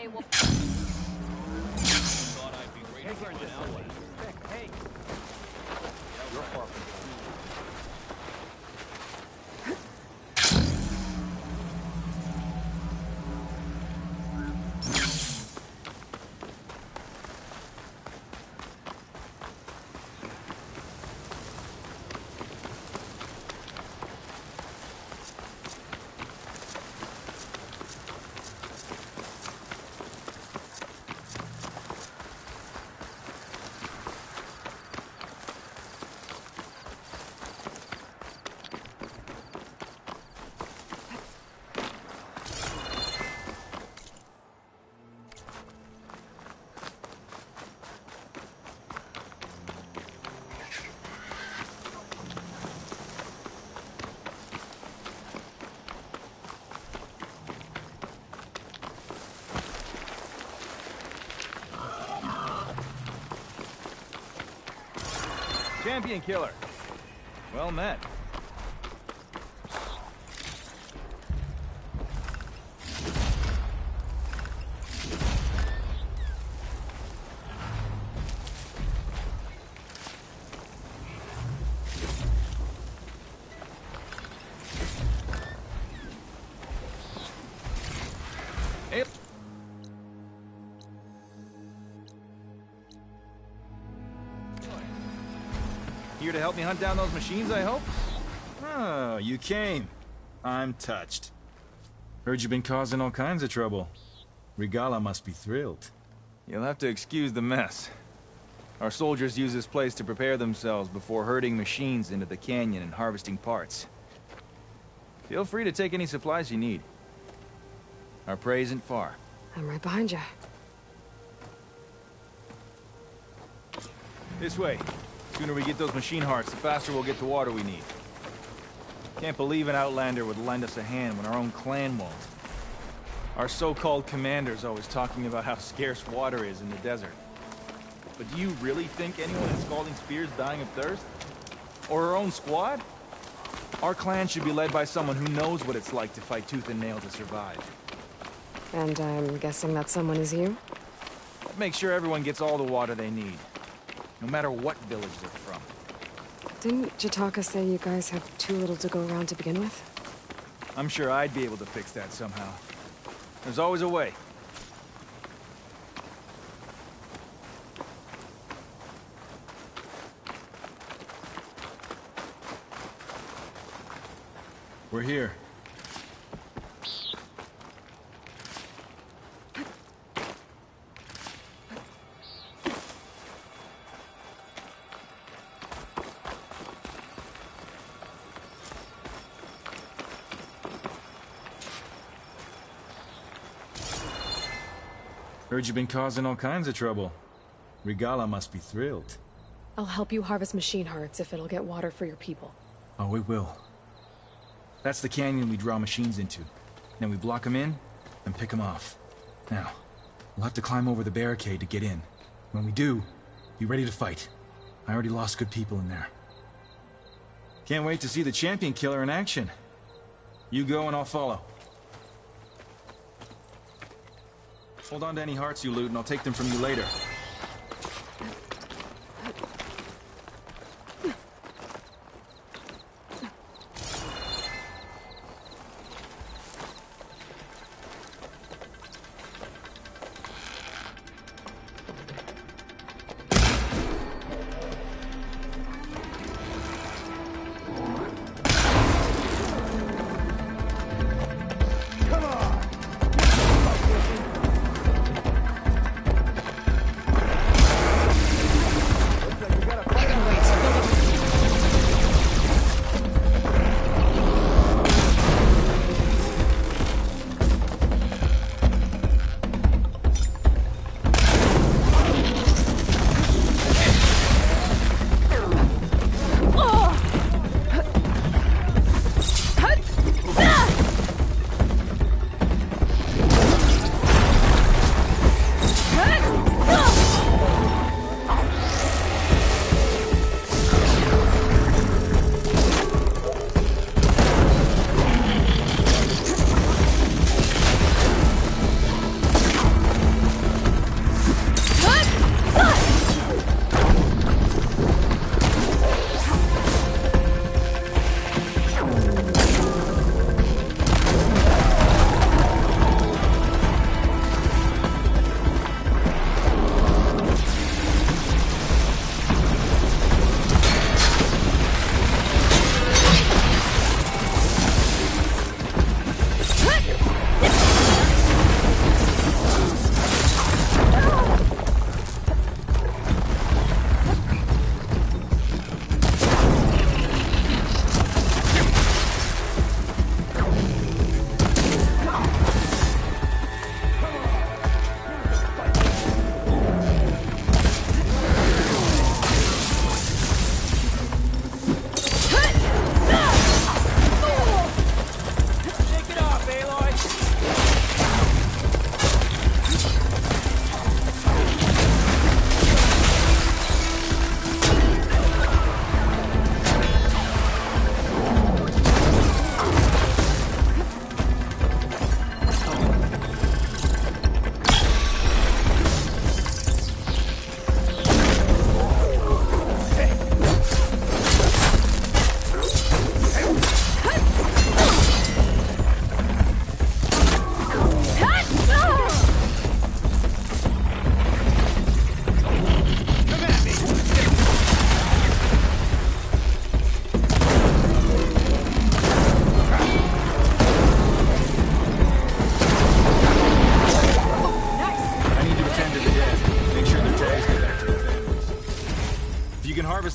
day will... Thought I'd be ready for an outlet. Hey! You're far from Champion Killer. Well met. Hey. Here to help me hunt down those machines, I hope? Oh, you came. I'm touched. Heard you've been causing all kinds of trouble. Regala must be thrilled. You'll have to excuse the mess. Our soldiers use this place to prepare themselves before herding machines into the canyon and harvesting parts. Feel free to take any supplies you need. Our prey isn't far. I'm right behind you. This way. Sooner we get those machine hearts, the faster we'll get the water we need. Can't believe an Outlander would lend us a hand when our own clan won't. Our so-called commander's always talking about how scarce water is in the desert. But do you really think anyone in Scalding Spear's dying of thirst? Or our own squad? Our clan should be led by someone who knows what it's like to fight tooth and nail to survive. And I'm guessing that someone is you? Make sure everyone gets all the water they need. No matter what village they're from. Didn't Jataka say you guys have too little to go around to begin with? I'm sure I'd be able to fix that somehow. There's always a way. We're here. Heard you've been causing all kinds of trouble. Regala must be thrilled. I'll help you harvest machine hearts if it'll get water for your people. Oh, it will. That's the canyon we draw machines into. Then we block them in, and pick them off. Now, we'll have to climb over the barricade to get in. When we do, be ready to fight. I already lost good people in there. Can't wait to see the Champion Killer in action. You go and I'll follow. Hold on to any hearts you loot and I'll take them from you later.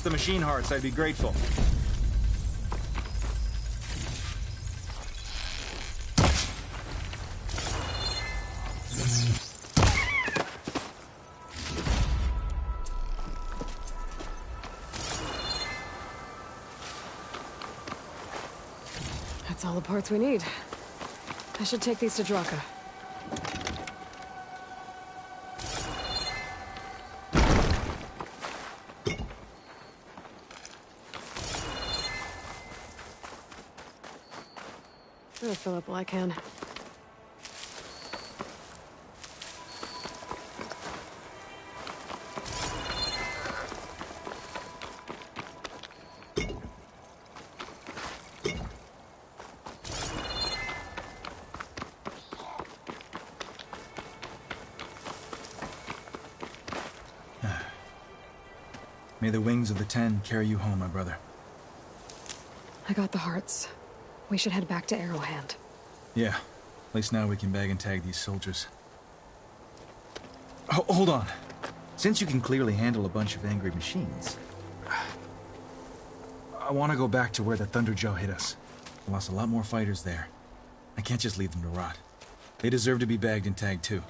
the machine hearts, I'd be grateful. That's all the parts we need. I should take these to Draka. I'll fill up while I can. May the wings of the Ten carry you home, my brother. I got the hearts. We should head back to Arrowhand. Yeah. At least now we can bag and tag these soldiers. Hold on. Since you can clearly handle a bunch of angry machines, I want to go back to where the Thunderjaw hit us. I lost a lot more fighters there. I can't just leave them to rot. They deserve to be bagged and tagged too.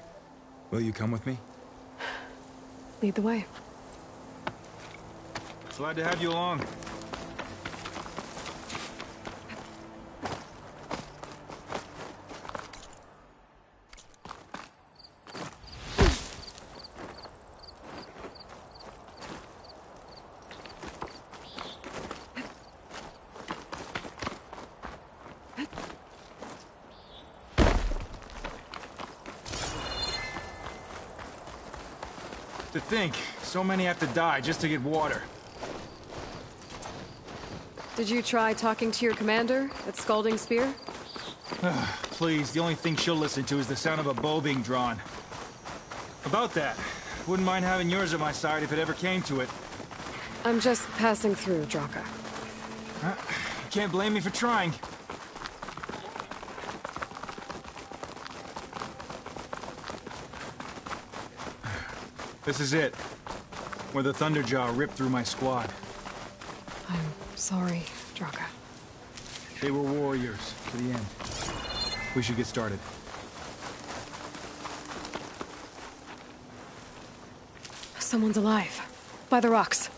Will you come with me? Lead the way. Glad to have you along. To think, so many have to die just to get water. Did you try talking to your commander at Scalding Spear? Please, the only thing she'll listen to is the sound of a bow being drawn. About that, wouldn't mind having yours at my side if it ever came to it. I'm just passing through, Draka. Can't blame me for trying. This is it. Where the Thunderjaw ripped through my squad. I'm sorry, Draka. They were warriors to the end. We should get started. Someone's alive. By the rocks.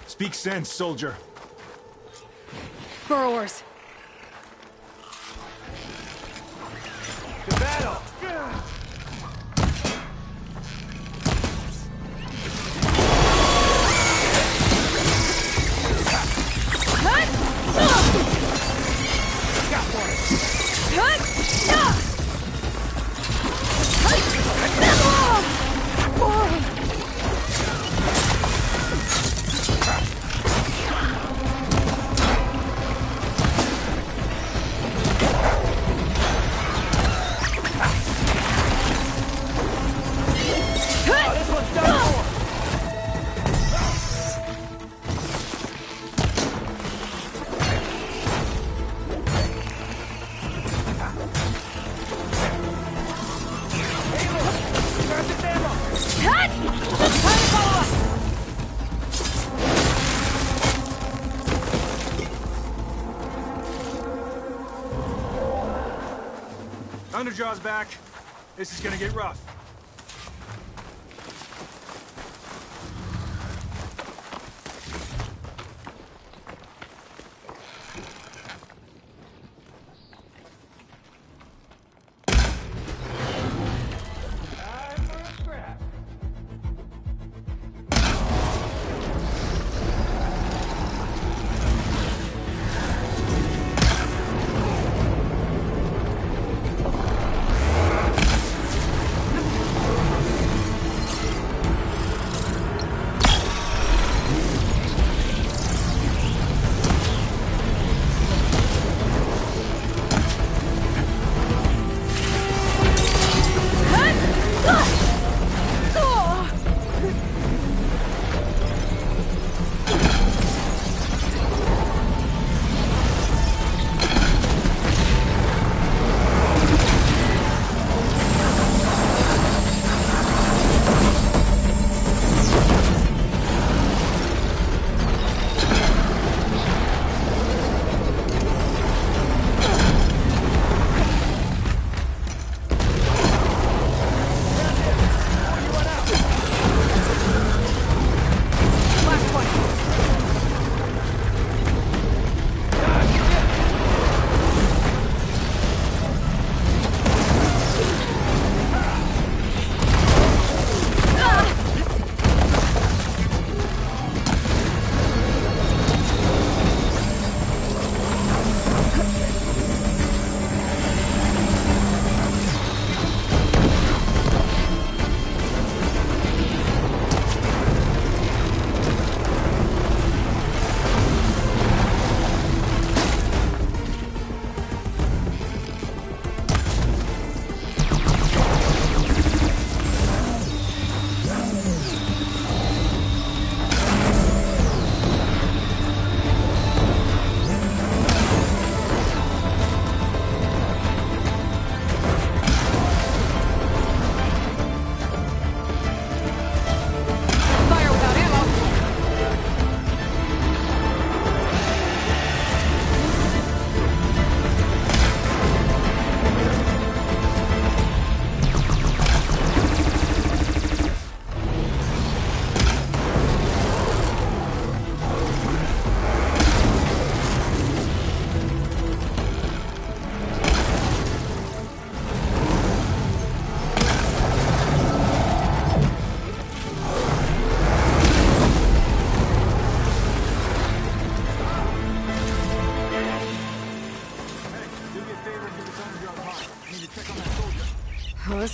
Speak sense, soldier. Burrowers. To battle! Thunderjaw's back. This is gonna get rough.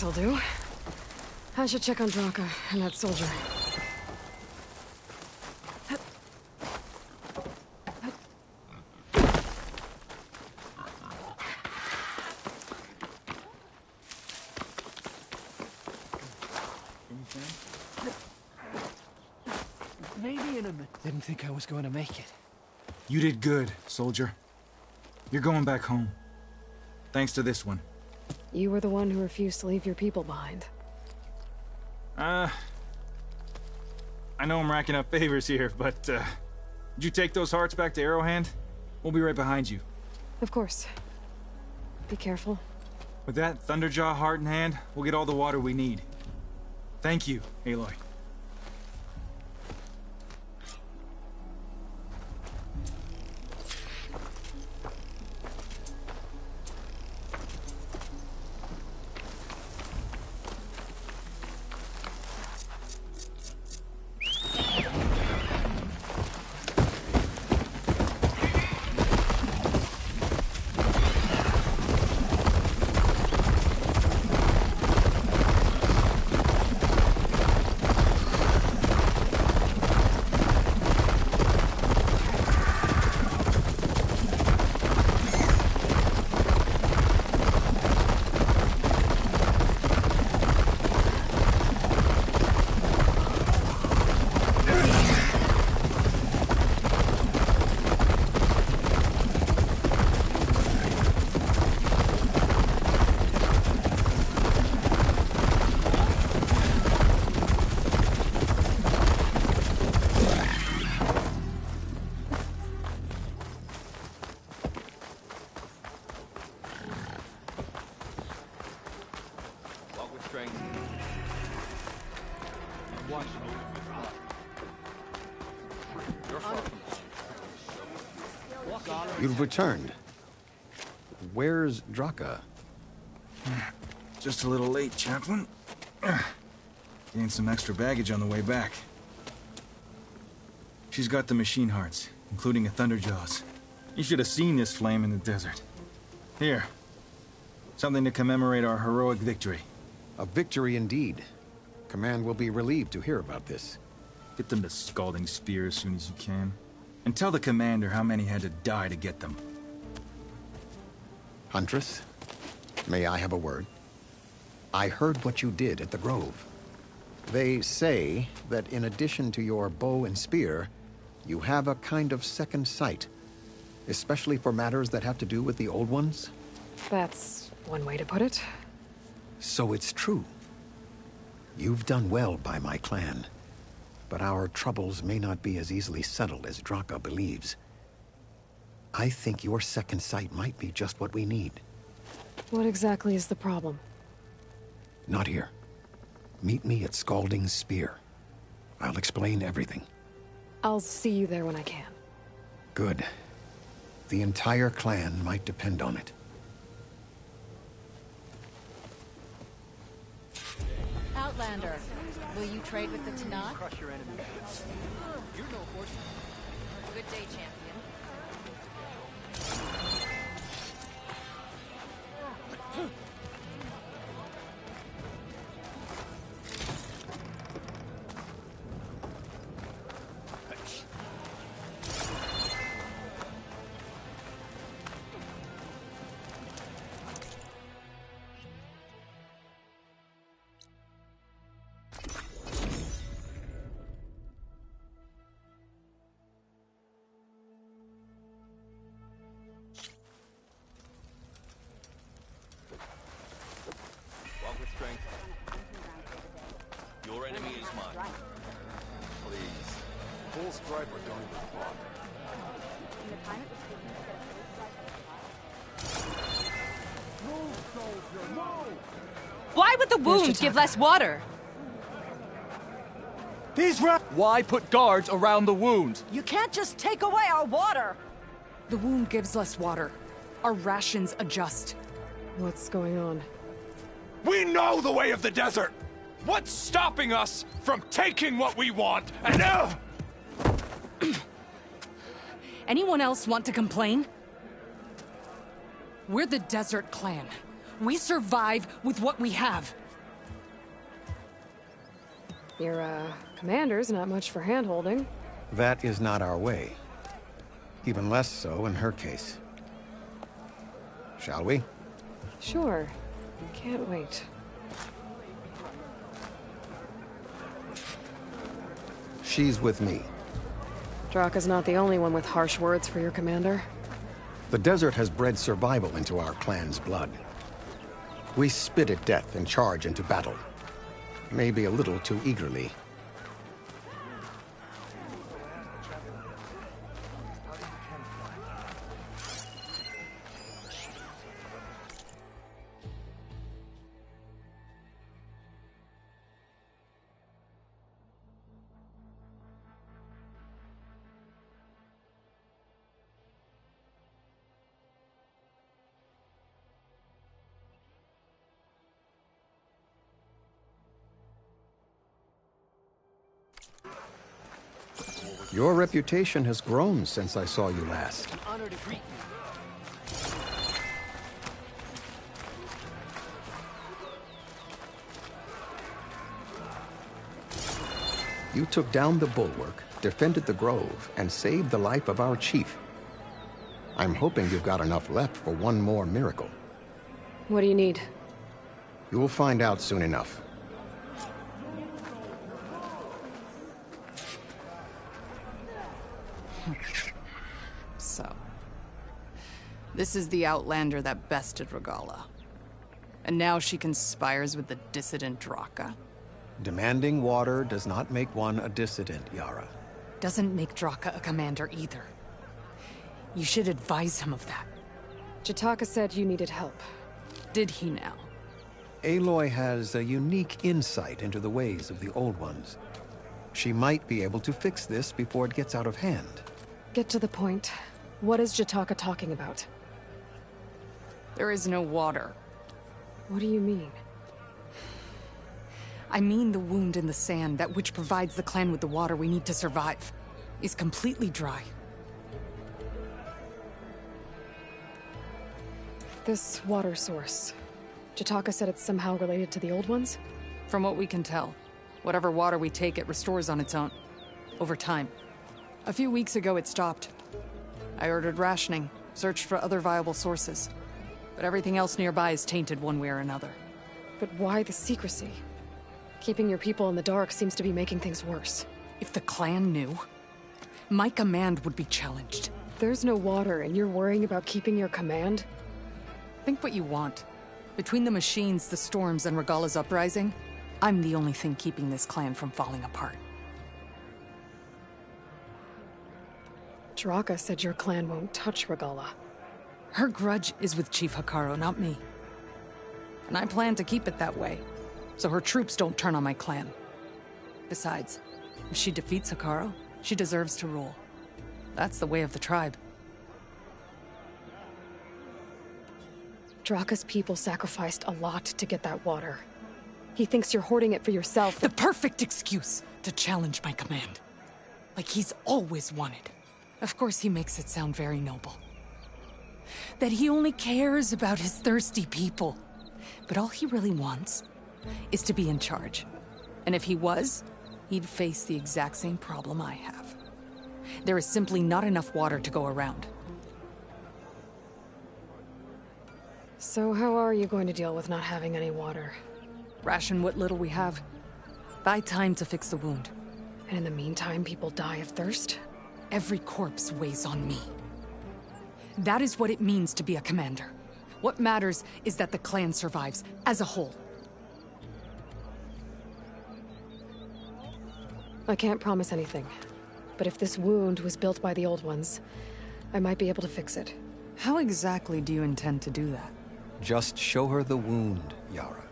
This'll do. I should check on Draka and that soldier. Maybe in a minute. Didn't think I was going to make it. You did good, soldier. You're going back home. Thanks to this one. You were the one who refused to leave your people behind. I know I'm racking up favors here, but, did you take those hearts back to Arrowhand? We'll be right behind you. Of course. Be careful. With that Thunderjaw heart in hand, we'll get all the water we need. Thank you, Aloy. You've returned. Where's Draka? Just a little late, Chaplain. Gained some extra baggage on the way back. She's got the machine hearts, including a Thunderjaws. You should have seen this flame in the desert. Here. Something to commemorate our heroic victory. A victory indeed. Command will be relieved to hear about this. Get them to Scalding Spear as soon as you can. And tell the commander how many had to die to get them. Huntress, may I have a word? I heard what you did at the Grove. They say that in addition to your bow and spear, you have a kind of second sight, especially for matters that have to do with the Old Ones. That's one way to put it. So it's true. You've done well by my clan, but our troubles may not be as easily settled as Draka believes. I think your second sight might be just what we need. What exactly is the problem? Not here. Meet me at Scalding Spear. I'll explain everything. I'll see you there when I can. Good. The entire clan might depend on it. Outlander, will you trade with the Tenakth? Crush your enemy. You're no horseman. Good day, champion. Walk with strength. Your enemy is mine. Please. Full striper going to the block. Why would the wound give less water? These Why put guards around the wound? You can't just take away our water! The wound gives less water. Our rations adjust. What's going on? We know the way of the desert! What's stopping us from taking what we want? And now... Anyone else want to complain? We're the Desert Clan. We survive with what we have. Your, commander's not much for hand-holding. That is not our way. Even less so in her case. Shall we? Sure. Can't wait. She's with me. Draka's not the only one with harsh words for your commander. The desert has bred survival into our clan's blood. We spit at death and charge into battle. Maybe a little too eagerly. Your reputation has grown since I saw you last. An honor to greet you. You took down the bulwark, defended the grove, and saved the life of our chief. I'm hoping you've got enough left for one more miracle. What do you need? You will find out soon enough. So, this is the Outlander that bested Regalla. And now she conspires with the dissident Draka. Demanding water does not make one a dissident, Yara. Doesn't make Draka a commander either. You should advise him of that. Jataka said you needed help. Did he now? Aloy has a unique insight into the ways of the Old Ones. She might be able to fix this before it gets out of hand. Get to the point. What is Jataka talking about? There is no water. What do you mean? I mean the wound in the sand, that which provides the clan with the water we need to survive, is completely dry. This water source. Jataka said it's somehow related to the Old Ones? From what we can tell, whatever water we take, it restores on its own. Over time. A few weeks ago, it stopped. I ordered rationing, searched for other viable sources. But everything else nearby is tainted one way or another. But why the secrecy? Keeping your people in the dark seems to be making things worse. If the clan knew, my command would be challenged. There's no water and you're worrying about keeping your command? Think what you want. Between the machines, the storms, and Regalla's uprising, I'm the only thing keeping this clan from falling apart. Draka said your clan won't touch Regalla. Her grudge is with Chief Hekarro, not me. And I plan to keep it that way, so her troops don't turn on my clan. Besides, if she defeats Hekarro, she deserves to rule. That's the way of the tribe. Draka's people sacrificed a lot to get that water. He thinks you're hoarding it for yourself. The perfect excuse to challenge my command. Like he's always wanted. Of course he makes it sound very noble. That he only cares about his thirsty people. But all he really wants is to be in charge. And if he was, he'd face the exact same problem I have. There is simply not enough water to go around. So how are you going to deal with not having any water? Ration what little we have. Buy time to fix the wound. And in the meantime, people die of thirst? Every corpse weighs on me. That is what it means to be a commander. What matters is that the clan survives, as a whole. I can't promise anything. But if this wound was built by the Old Ones, I might be able to fix it. How exactly do you intend to do that? Just show her the wound, Yara.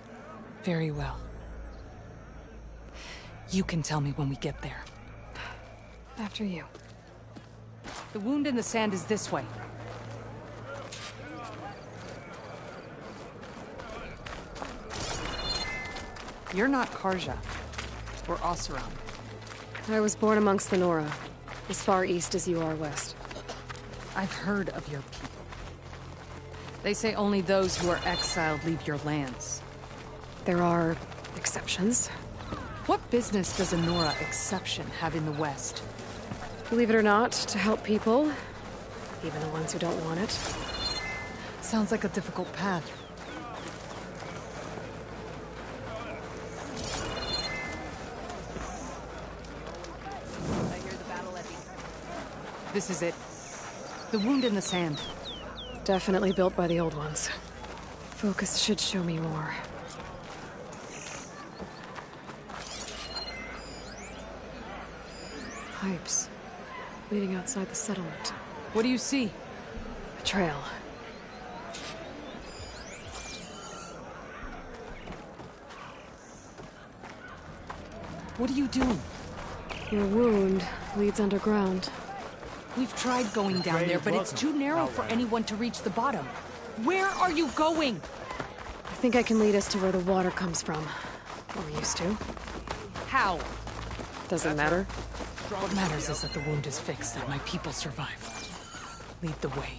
Very well. You can tell me when we get there. After you. The wound in the sand is this way. You're not Karja. We're Oseram. I was born amongst the Nora, as far east as you are west. I've heard of your people. They say only those who are exiled leave your lands. There are exceptions. What business does a Nora exception have in the West? Believe it or not, to help people, even the ones who don't want it. Sounds like a difficult path. I hear the battle epi. This is it. The wound in the sand. Definitely built by the old ones. Focus should show me more. Pipes leading outside the settlement. What do you see? A trail. What are you doing? Your wound leads underground. We've tried going down there, but it's too narrow for anyone to reach the bottom. Where are you going? I think I can lead us to where the water comes from. Or used to. How? Doesn't matter. What matters is that the wound is fixed and my people survive. Lead the way.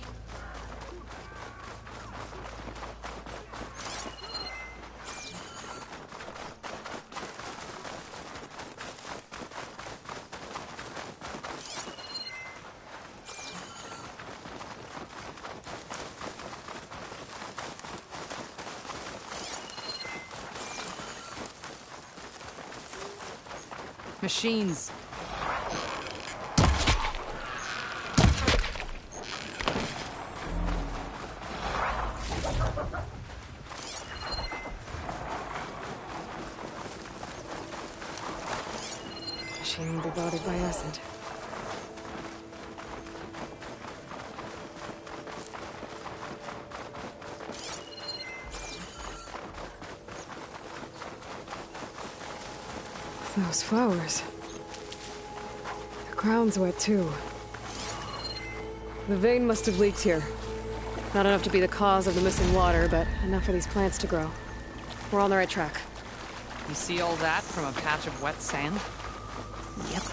Machines. Machine will be bothered by acid. Those flowers. The ground's wet too. The vein must have leaked here. Not enough to be the cause of the missing water, but enough for these plants to grow. We're on the right track. You see all that from a patch of wet sand? Yep.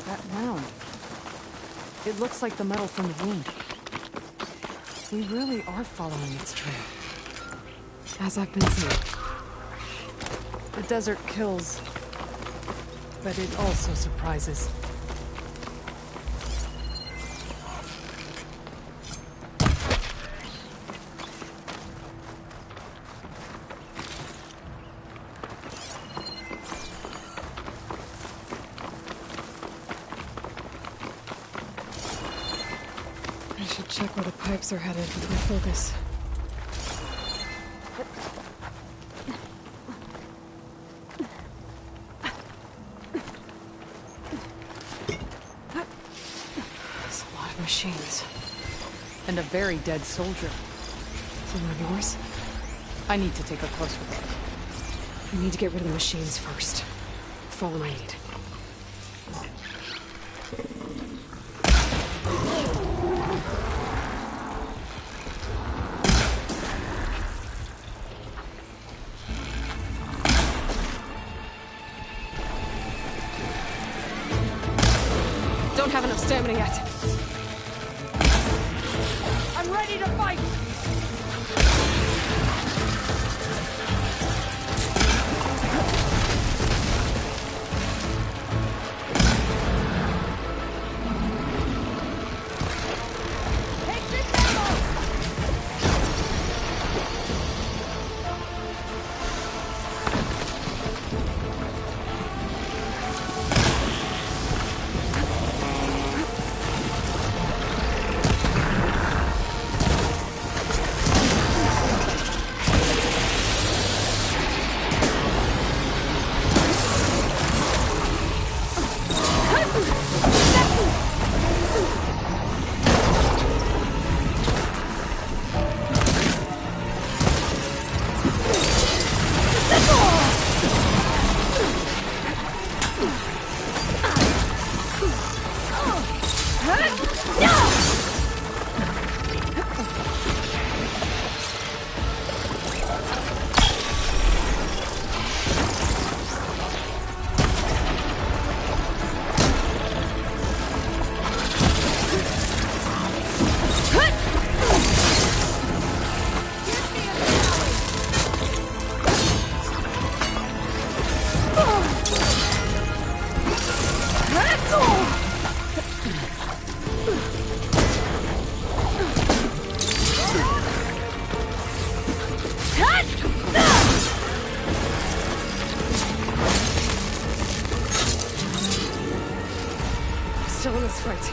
That mound. It looks like the metal from the wound. We really are following its trail. As I've been saying. The desert kills, but it also surprises. I should check where the pipes are headed with my focus. There's a lot of machines. And a very dead soldier. Some of yours? I need to take a closer look. We need to get rid of the machines first. Follow my lead. Don't have enough stamina yet. I'm ready to fight! still in this fight.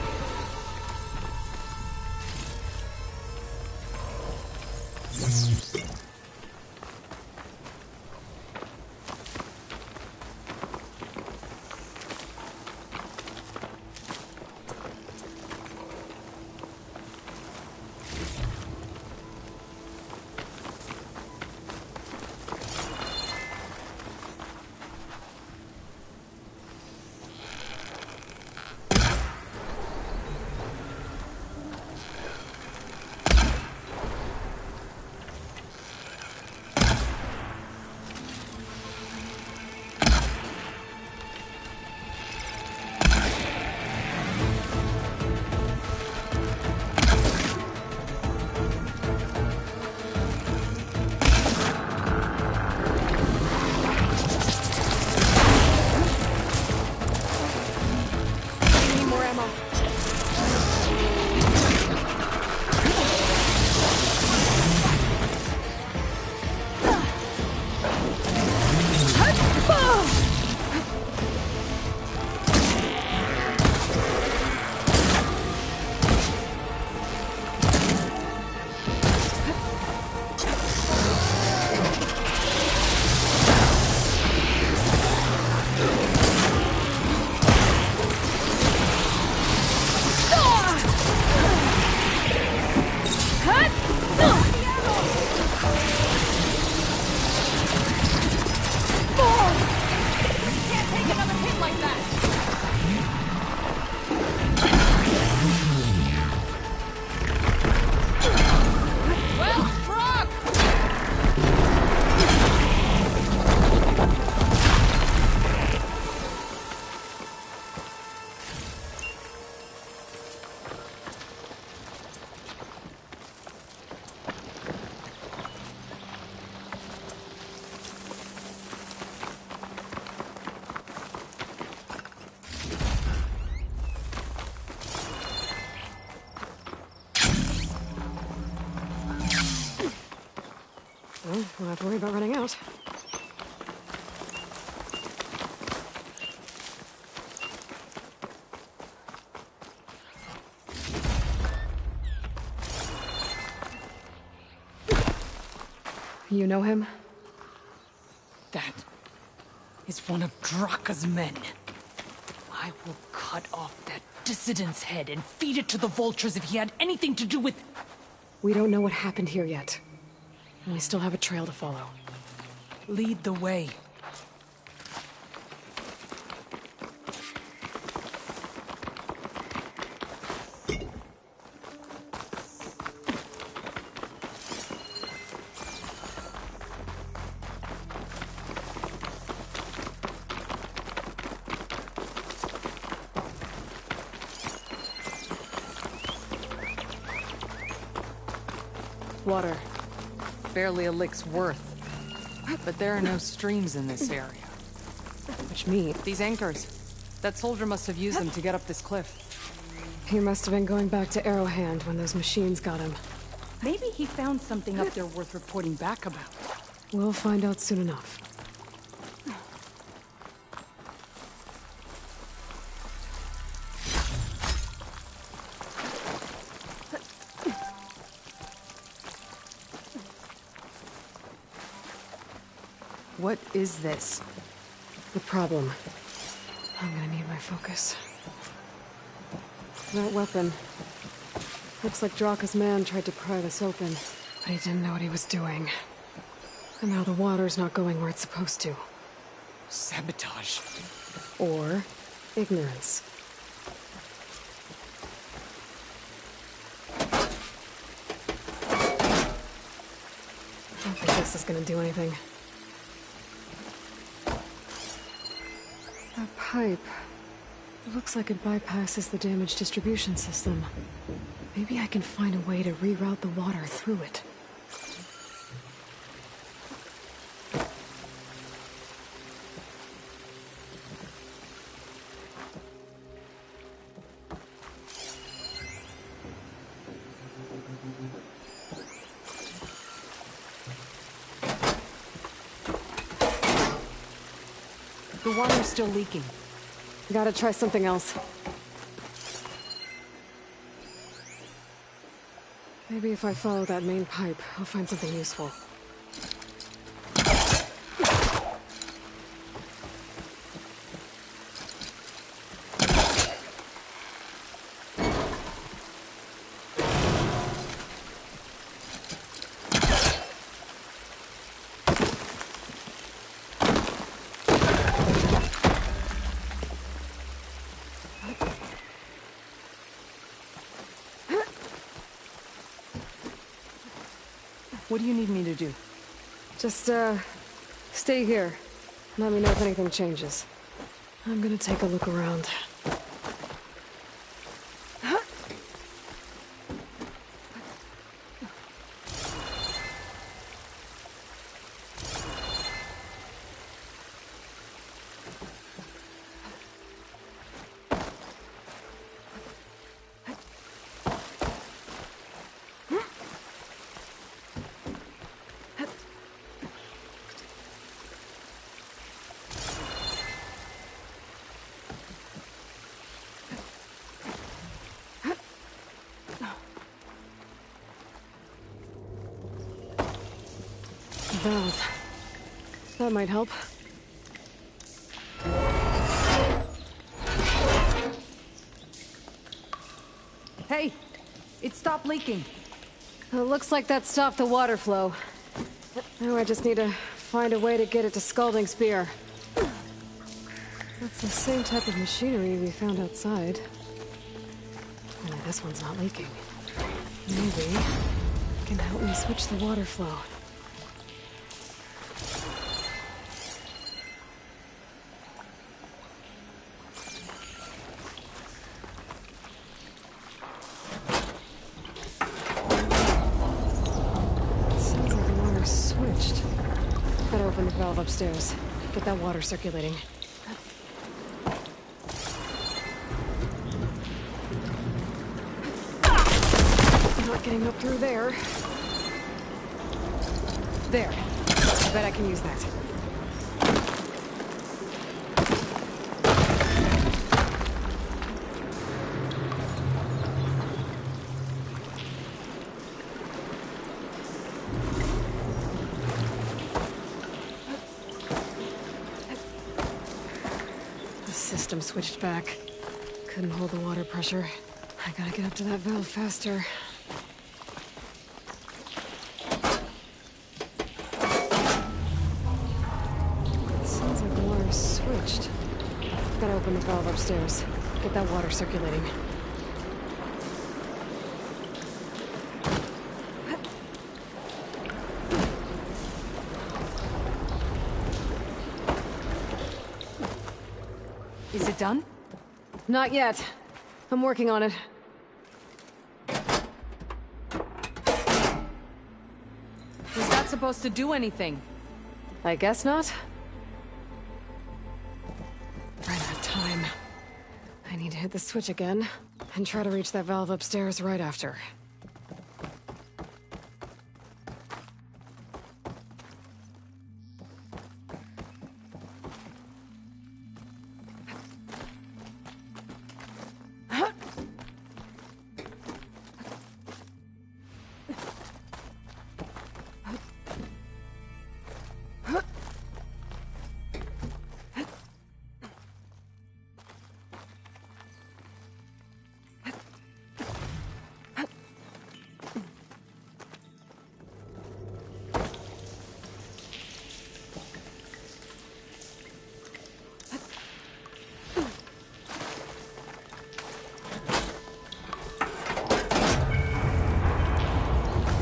Well, we'll have to worry about running out. You know him? That is one of Draka's men. I will cut off that dissident's head and feed it to the vultures if he had anything to do with... We don't know what happened here yet. And we still have a trail to follow. Lead the way. Water. Barely a lick's worth. But there are no streams in this area. Which means... These anchors. That soldier must have used them to get up this cliff. He must have been going back to Arrowhand when those machines got him. Maybe he found something up there worth reporting back about. We'll find out soon enough. What is this? The problem. I'm gonna need my focus. That weapon. Looks like Draka's man tried to pry this open, but he didn't know what he was doing. And now the water's not going where it's supposed to. Sabotage. Or ignorance. I don't think this is gonna do anything. That pipe. It looks like it bypasses the damaged distribution system. Maybe I can find a way to reroute the water through it. The water's still leaking. Gotta try something else. Maybe if I follow that main pipe, I'll find something useful. What do you need me to do? Just, stay here. Let me know if anything changes. I'm gonna take a look around. Valve. That might help. Hey! It stopped leaking. It looks like that stopped the water flow. Now I just need to find a way to get it to Scalding Spear. That's the same type of machinery we found outside. Only this one's not leaking. Maybe it can help me switch the water flow. Sounds like the water's switched. Gotta open the valve upstairs. Get that water circulating. Not getting up through there. There. I bet I can use that. The system switched back. Couldn't hold the water pressure. I gotta get up to that valve faster. Sounds like the water's switched. Gotta open the valve upstairs. Get that water circulating. Is it done? Not yet. I'm working on it. Was that supposed to do anything? I guess not. Ran out of time. I need to hit the switch again, and try to reach that valve upstairs right after.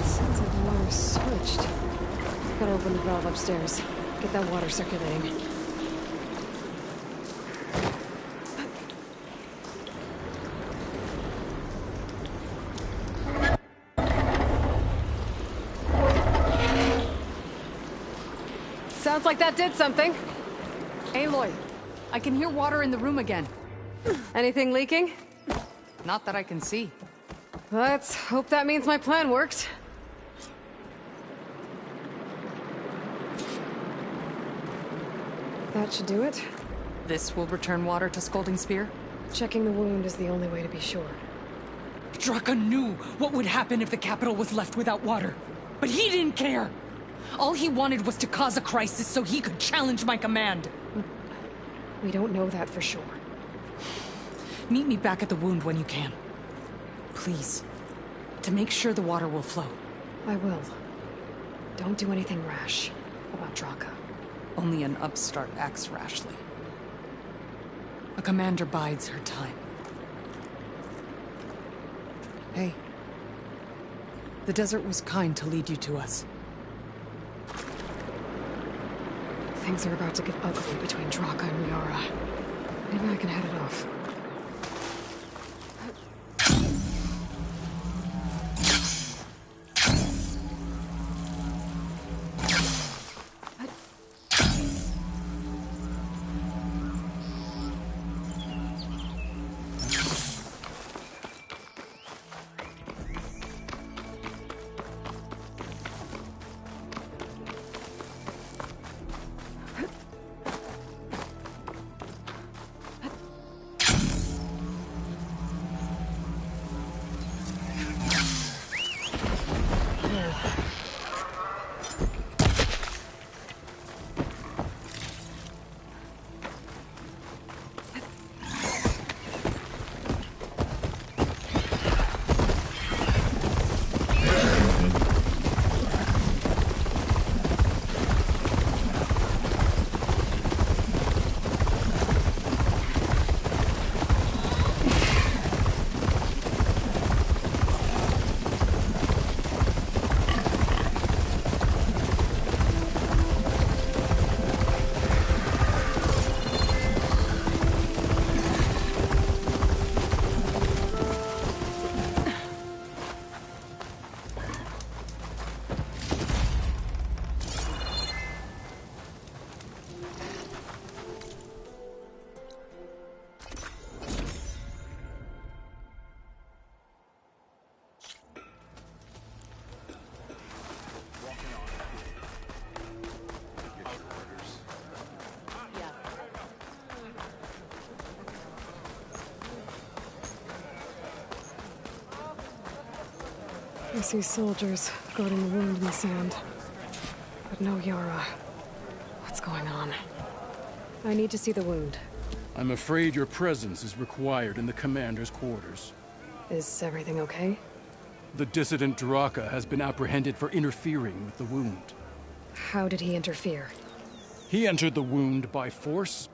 Sounds like the water's switched. Gotta open the valve upstairs. Get that water circulating. Sounds like that did something. Aloy, I can hear water in the room again. Anything leaking? Not that I can see. Let's hope that means my plan worked. That should do it. This will return water to Scalding Spear? Checking the wound is the only way to be sure. Draka knew what would happen if the capital was left without water. But he didn't care! All he wanted was to cause a crisis so he could challenge my command. We don't know that for sure. Meet me back at the wound when you can. Please. To make sure the water will flow. I will. Don't do anything rash about Draka. Only an upstart acts rashly. A commander bides her time. Hey. The desert was kind to lead you to us. Things are about to get ugly between Draka and Miara. Maybe I can head it off. I see soldiers guarding the wound in the sand. But no Yara. What's going on? I need to see the wound. I'm afraid your presence is required in the commander's quarters. Is everything okay? The dissident Draka has been apprehended for interfering with the wound. How did he interfere? He entered the wound by force,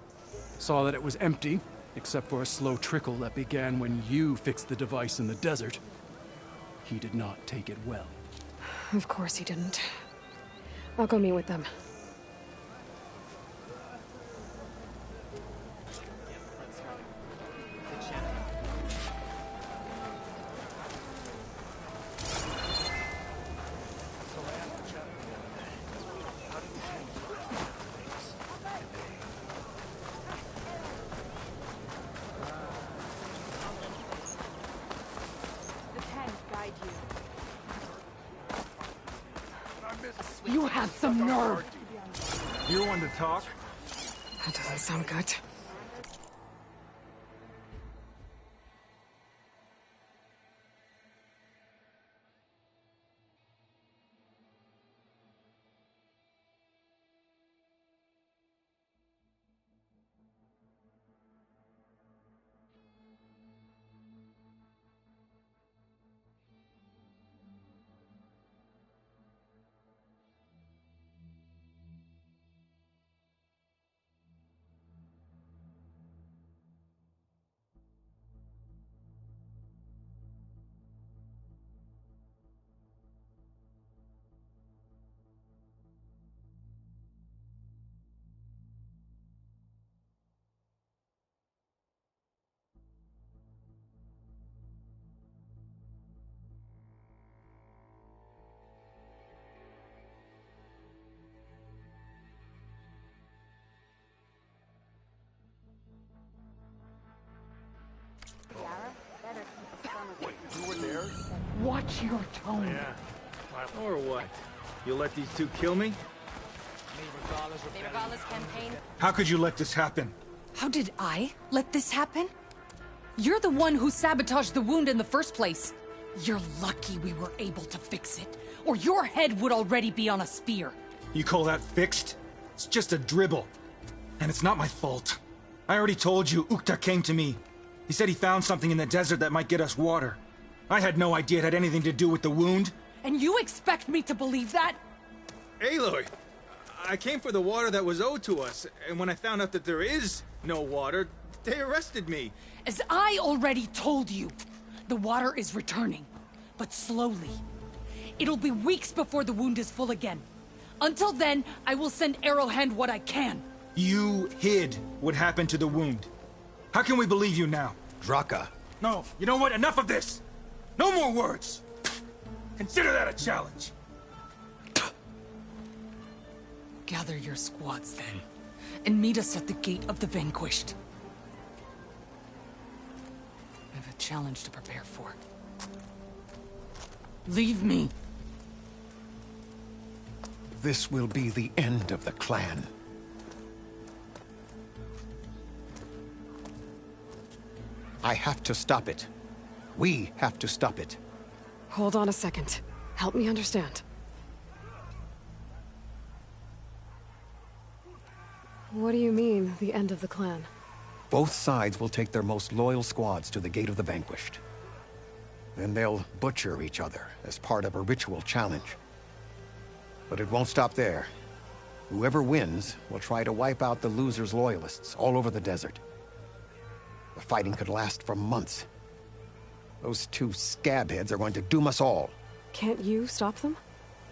saw that it was empty, except for a slow trickle that began when you fixed the device in the desert. He did not take it well. Of course he didn't. I'll go meet with them. You have some nerve! You're one to talk? That doesn't sound good. Watch your tone. Or what? You'll let these two kill me? Regardless campaign. How could you let this happen? How did I let this happen? You're the one who sabotaged the wound in the first place. You're lucky we were able to fix it, or your head would already be on a spear. You call that fixed? It's just a dribble. And it's not my fault. I already told you, Ukta came to me. He said he found something in the desert that might get us water. I had no idea it had anything to do with the wound. And you expect me to believe that? Aloy, I came for the water that was owed to us, and when I found out that there is no water, they arrested me. As I already told you, the water is returning, but slowly. It'll be weeks before the wound is full again. Until then, I will send Arrowhand what I can. You hid what happened to the wound. How can we believe you now? Draka. No, you know what? Enough of this! No more words! Consider that a challenge. Gather your squads then, and meet us at the Gate of the Vanquished. I have a challenge to prepare for. Leave me. This will be the end of the clan. I have to stop it. We have to stop it. Hold on a second. Help me understand. What do you mean, the end of the clan? Both sides will take their most loyal squads to the Gate of the Vanquished. Then they'll butcher each other as part of a ritual challenge. But it won't stop there. Whoever wins will try to wipe out the loser's loyalists all over the desert. The fighting could last for months. Those two scabheads are going to doom us all. Can't you stop them?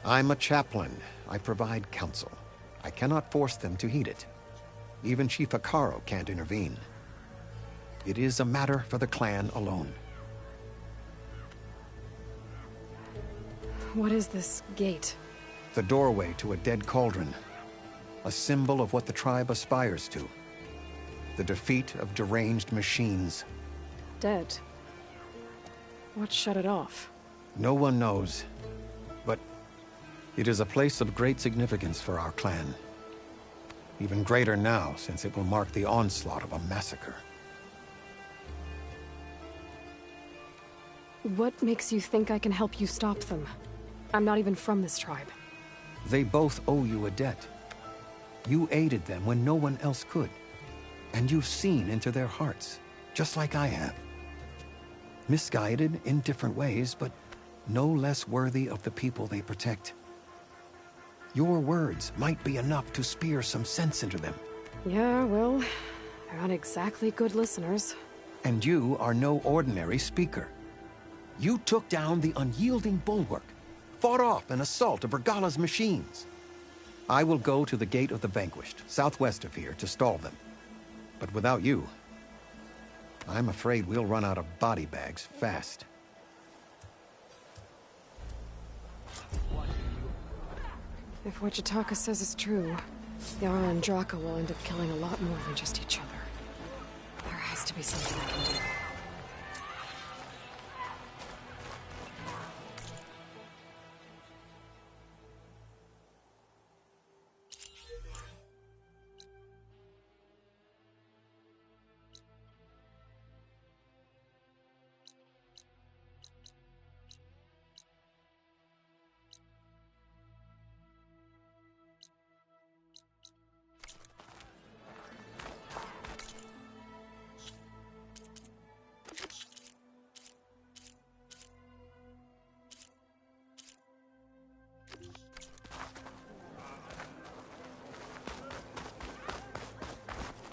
I'm a chaplain. I provide counsel. I cannot force them to heed it. Even Chief Hekarro can't intervene. It is a matter for the clan alone. What is this gate? The doorway to a dead cauldron. A symbol of what the tribe aspires to. The defeat of deranged machines. Dead. What shut it off? No one knows. But it is a place of great significance for our clan. Even greater now, since it will mark the onslaught of a massacre. What makes you think I can help you stop them? I'm not even from this tribe. They both owe you a debt. You aided them when no one else could. And you've seen into their hearts, just like I have. Misguided in different ways, but no less worthy of the people they protect. Your words might be enough to spear some sense into them. Yeah, well, they're not exactly good listeners. And you are no ordinary speaker. You took down the unyielding bulwark, fought off an assault of Regala's machines. I will go to the Gate of the Vanquished, southwest of here, to stall them. But without you, I'm afraid we'll run out of body bags fast. If what Jataka says is true, Yara and Draka will end up killing a lot more than just each other. There has to be something I can do.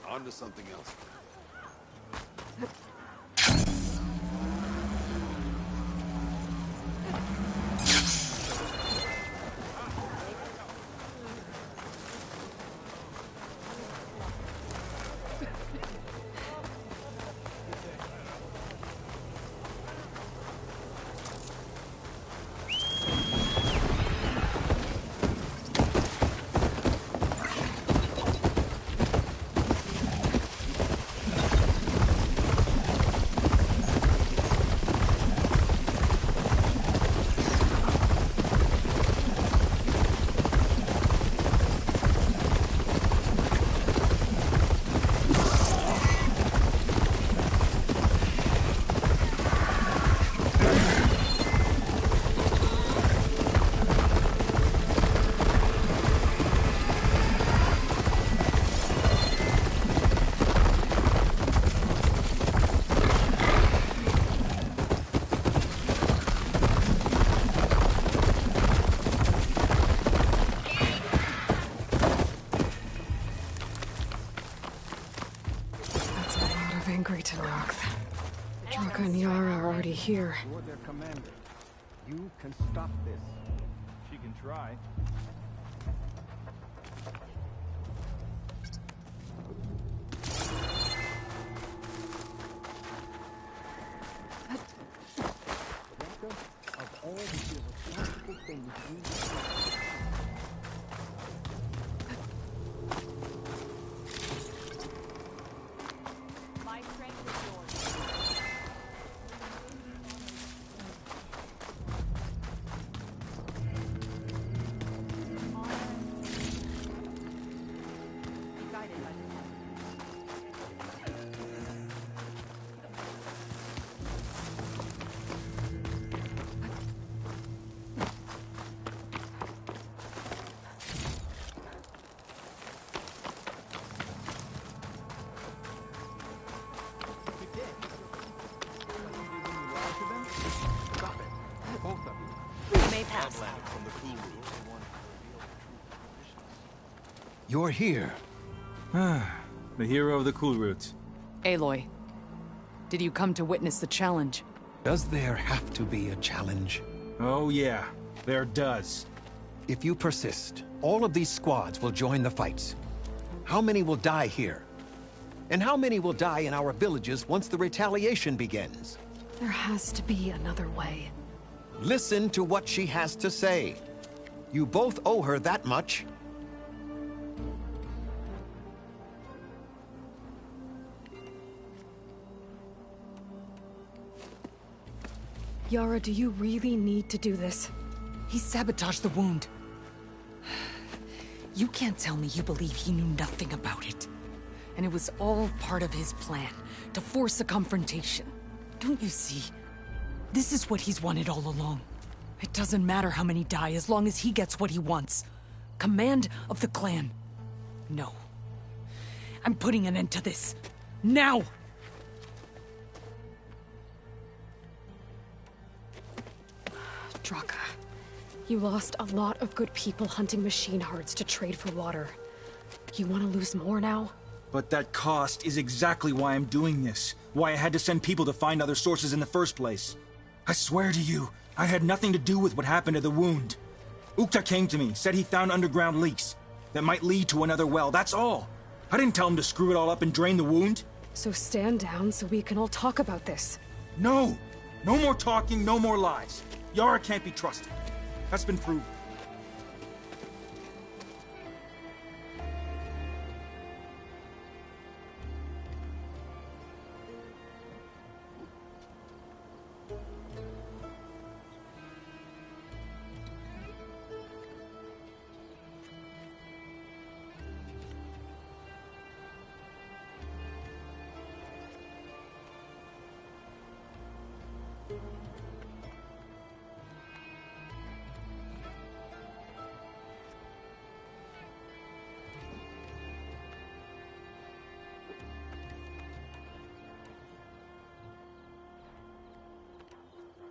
On to something else. angry to Noct. Draka and Yara are already here. You're their commander. You can stop this. She can try. Of all the irresponsible things you My strength is yours. Guided by the may pass. You're here. The hero of the Cool Roots. Aloy, did you come to witness the challenge? Does there have to be a challenge? Oh yeah, there does. If you persist, all of these squads will join the fights. How many will die here? And how many will die in our villages once the retaliation begins? There has to be another way. Listen to what she has to say. You both owe her that much. Yara, do you really need to do this? He sabotaged the wound. You can't tell me you believe he knew nothing about it. And it was all part of his plan, to force a confrontation. Don't you see? This is what he's wanted all along. It doesn't matter how many die as long as he gets what he wants. Command of the clan. No. I'm putting an end to this. Now! Draka, you lost a lot of good people hunting machine hearts to trade for water. You want to lose more now? But that cost is exactly why I'm doing this. Why I had to send people to find other sources in the first place. I swear to you, I had nothing to do with what happened to the wound. Ukta came to me, said he found underground leaks that might lead to another well, that's all. I didn't tell him to screw it all up and drain the wound. So stand down so we can all talk about this. No! No more talking, no more lies. Yara can't be trusted. That's been proven.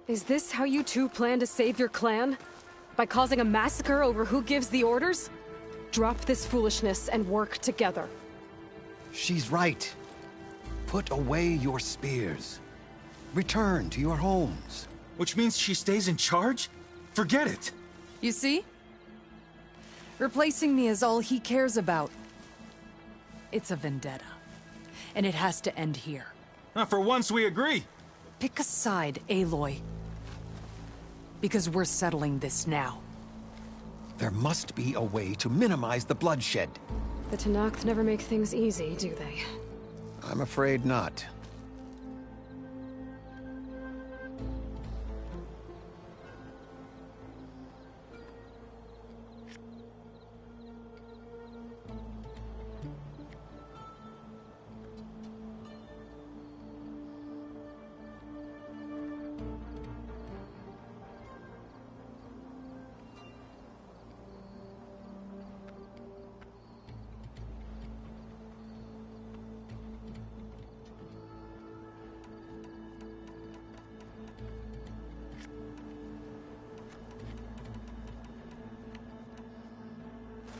Is this how you two plan to save your clan? By causing a massacre over who gives the orders? Drop this foolishness and work together. She's right. Put away your spears. Return to your homes. Which means she stays in charge? Forget it! You see? Replacing me is all he cares about. It's a vendetta. And it has to end here. For once we agree. Pick a side, Aloy. Because we're settling this now. There must be a way to minimize the bloodshed. The Tenakth never make things easy, do they? I'm afraid not.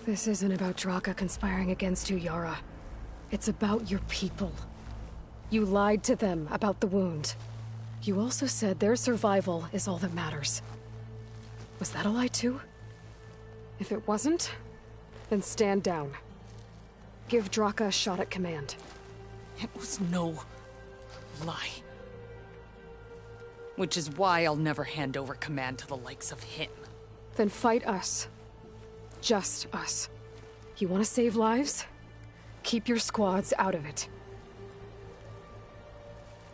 This isn't about Draka conspiring against you, Yara. It's about your people. You lied to them about the wound. You also said their survival is all that matters. Was that a lie too? If it wasn't, then stand down. Give Draka a shot at command. It was no lie. Which is why I'll never hand over command to the likes of him. Then fight us. Just us. You want to save lives? Keep your squads out of it.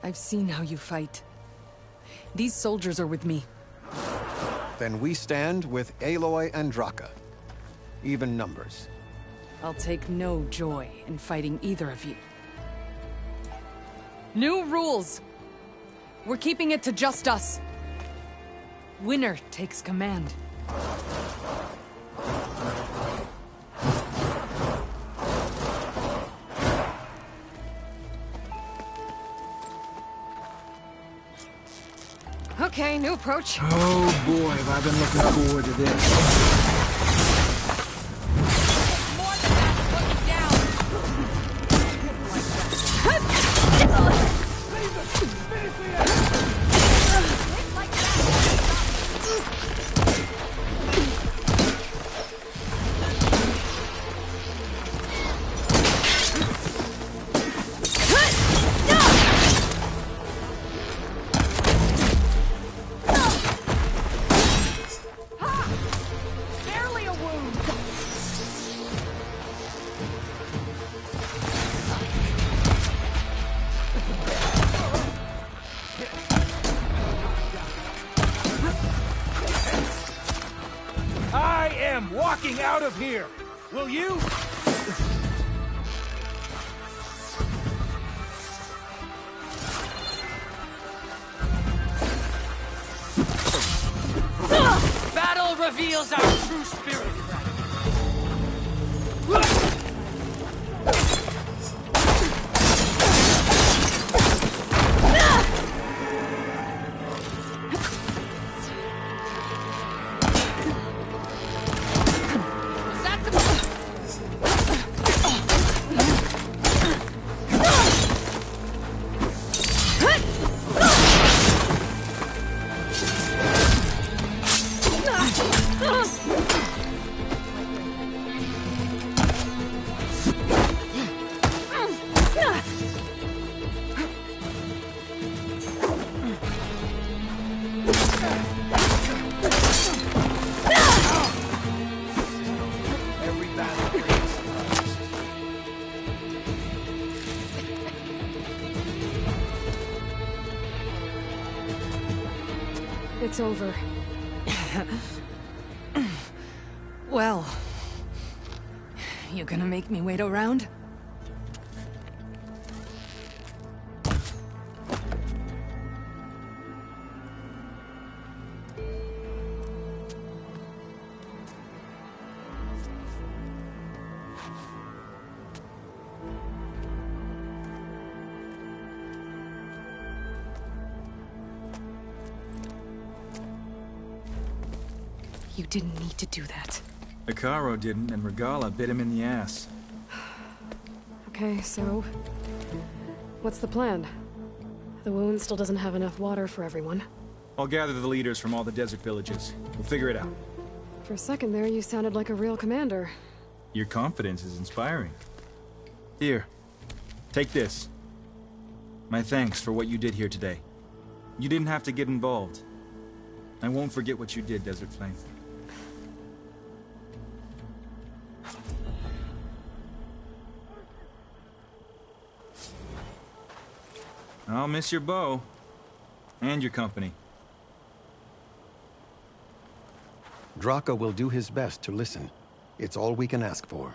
I've seen how you fight. These soldiers are with me. Then we stand with Aloy and Draka. Even numbers. I'll take no joy in fighting either of you. New rules! We're keeping it to just us. Winner takes command. Okay, new approach. Oh boy, have I been looking forward to this. Walking out of here! Will you? Battle reveals our true spirit. It's over. Well, you gonna make me wait around? You didn't need to do that. Hekarro didn't, and Regalla bit him in the ass. Okay, so... what's the plan? The wound still doesn't have enough water for everyone. I'll gather the leaders from all the desert villages. We'll figure it out. For a second there, you sounded like a real commander. Your confidence is inspiring. Here, take this. My thanks for what you did here today. You didn't have to get involved. I won't forget what you did, Desert Flame. I'll miss your bow. And your company. Draka will do his best to listen. It's all we can ask for.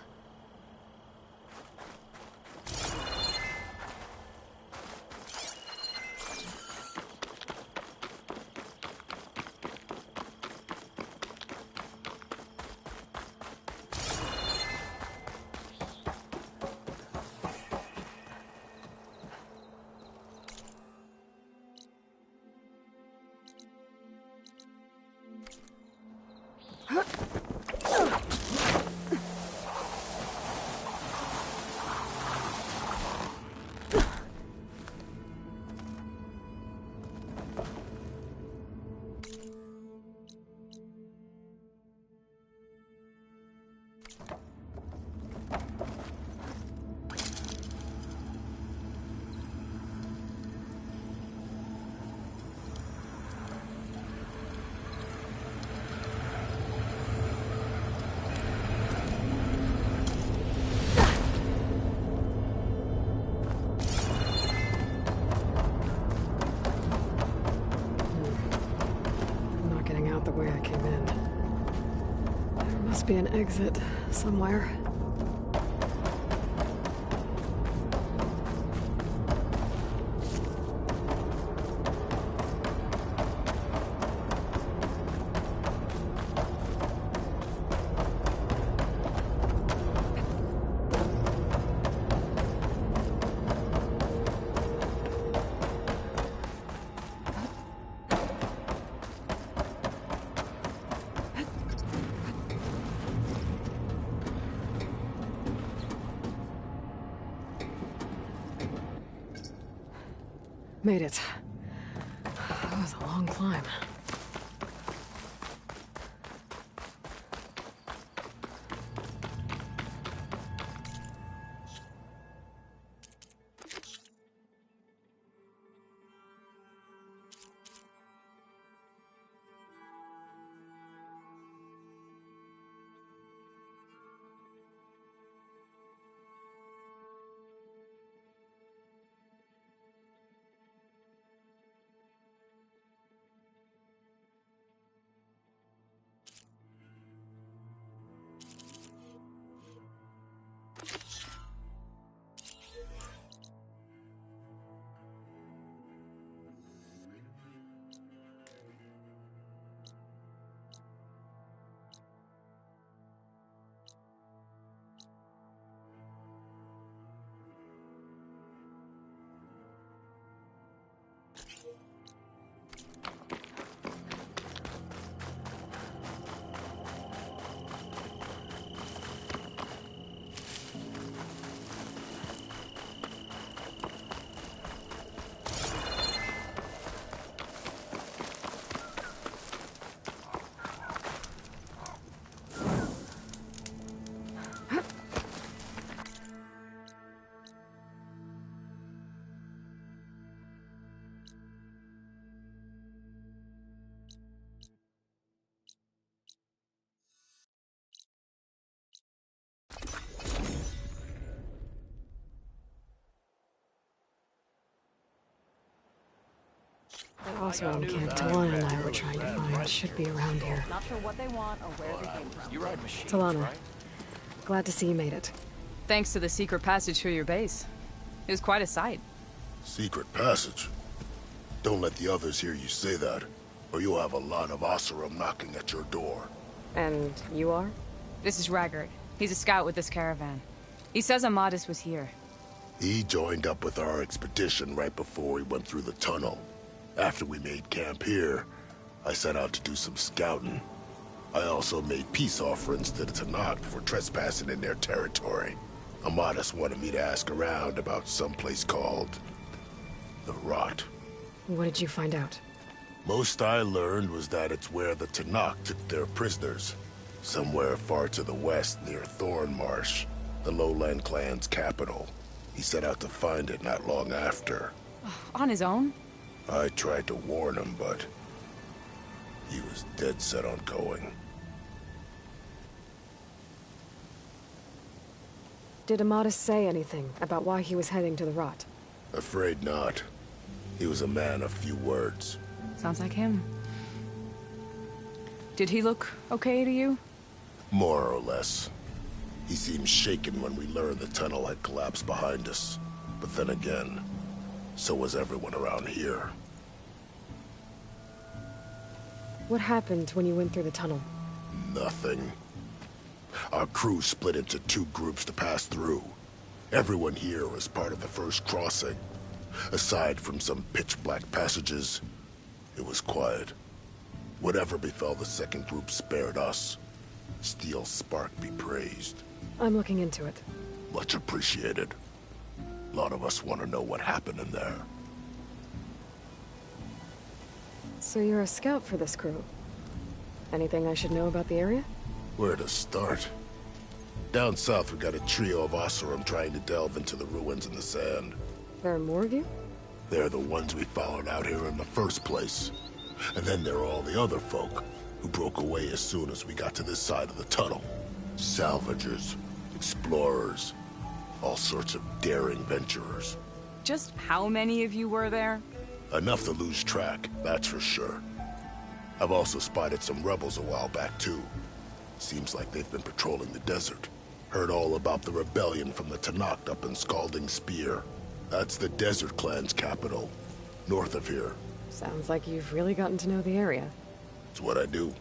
be an exit somewhere. Made it. That was a long climb. That Oswald camp Talana and I were trying to find should be around here. Not sure what they want or where they came from. You ride machines, Talana, right? glad to see you made it. Thanks to the secret passage through your base. It was quite a sight. Secret passage? Don't let the others hear you say that, or you'll have a lot of Oseram knocking at your door. And you are? This is Raggard. He's a scout with this caravan. He says Amadis was here. He joined up with our expedition right before we went through the tunnel. After we made camp here, I set out to do some scouting. I also made peace offerings to the Tanakh for trespassing in their territory. Amadis wanted me to ask around about some place called the Rot. What did you find out? Most I learned was that it's where the Tanakh took their prisoners. Somewhere far to the west near Thornmarsh, the Lowland clan's capital. He set out to find it not long after. On his own? I tried to warn him, but he was dead set on going. Did Amadis say anything about why he was heading to the Rot? Afraid not. He was a man of few words. Sounds like him. Did he look okay to you? More or less. He seemed shaken when we learned the tunnel had collapsed behind us. But then again, so was everyone around here. What happened when you went through the tunnel? Nothing. Our crew split into two groups to pass through. Everyone here was part of the first crossing. Aside from some pitch-black passages, it was quiet. Whatever befell the second group spared us. Steel Spark be praised. I'm looking into it. Much appreciated. A lot of us want to know what happened in there. So you're a scout for this crew. Anything I should know about the area? Where to start? Down south we got a trio of Oseram trying to delve into the ruins in the sand. There are more of you? They're the ones we followed out here in the first place. And then there are all the other folk, who broke away as soon as we got to this side of the tunnel. Salvagers, explorers, all sorts of daring venturers. Just how many of you were there? Enough to lose track, that's for sure. I've also spotted some rebels a while back, too. Seems like they've been patrolling the desert. Heard all about the rebellion from the Tenakth up in Scalding Spear. That's the Desert Clan's capital, north of here. Sounds like you've really gotten to know the area. It's what I do.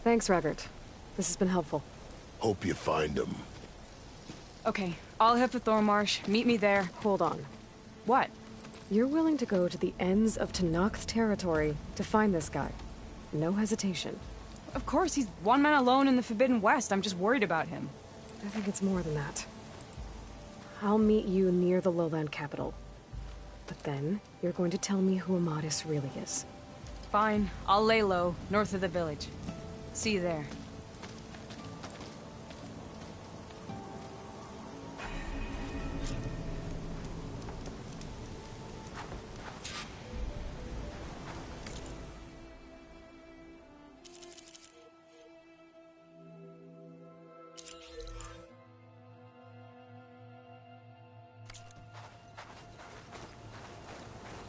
Thanks, Raggart. This has been helpful. Hope you find him. Okay, I'll head for Thornmarsh. Meet me there. Hold on. What? You're willing to go to the ends of Tenakth territory to find this guy. No hesitation. Of course, he's one man alone in the Forbidden West. I'm just worried about him. I think it's more than that. I'll meet you near the lowland capital. But then, you're going to tell me who Amadis really is. Fine. I'll lay low, north of the village. See you there.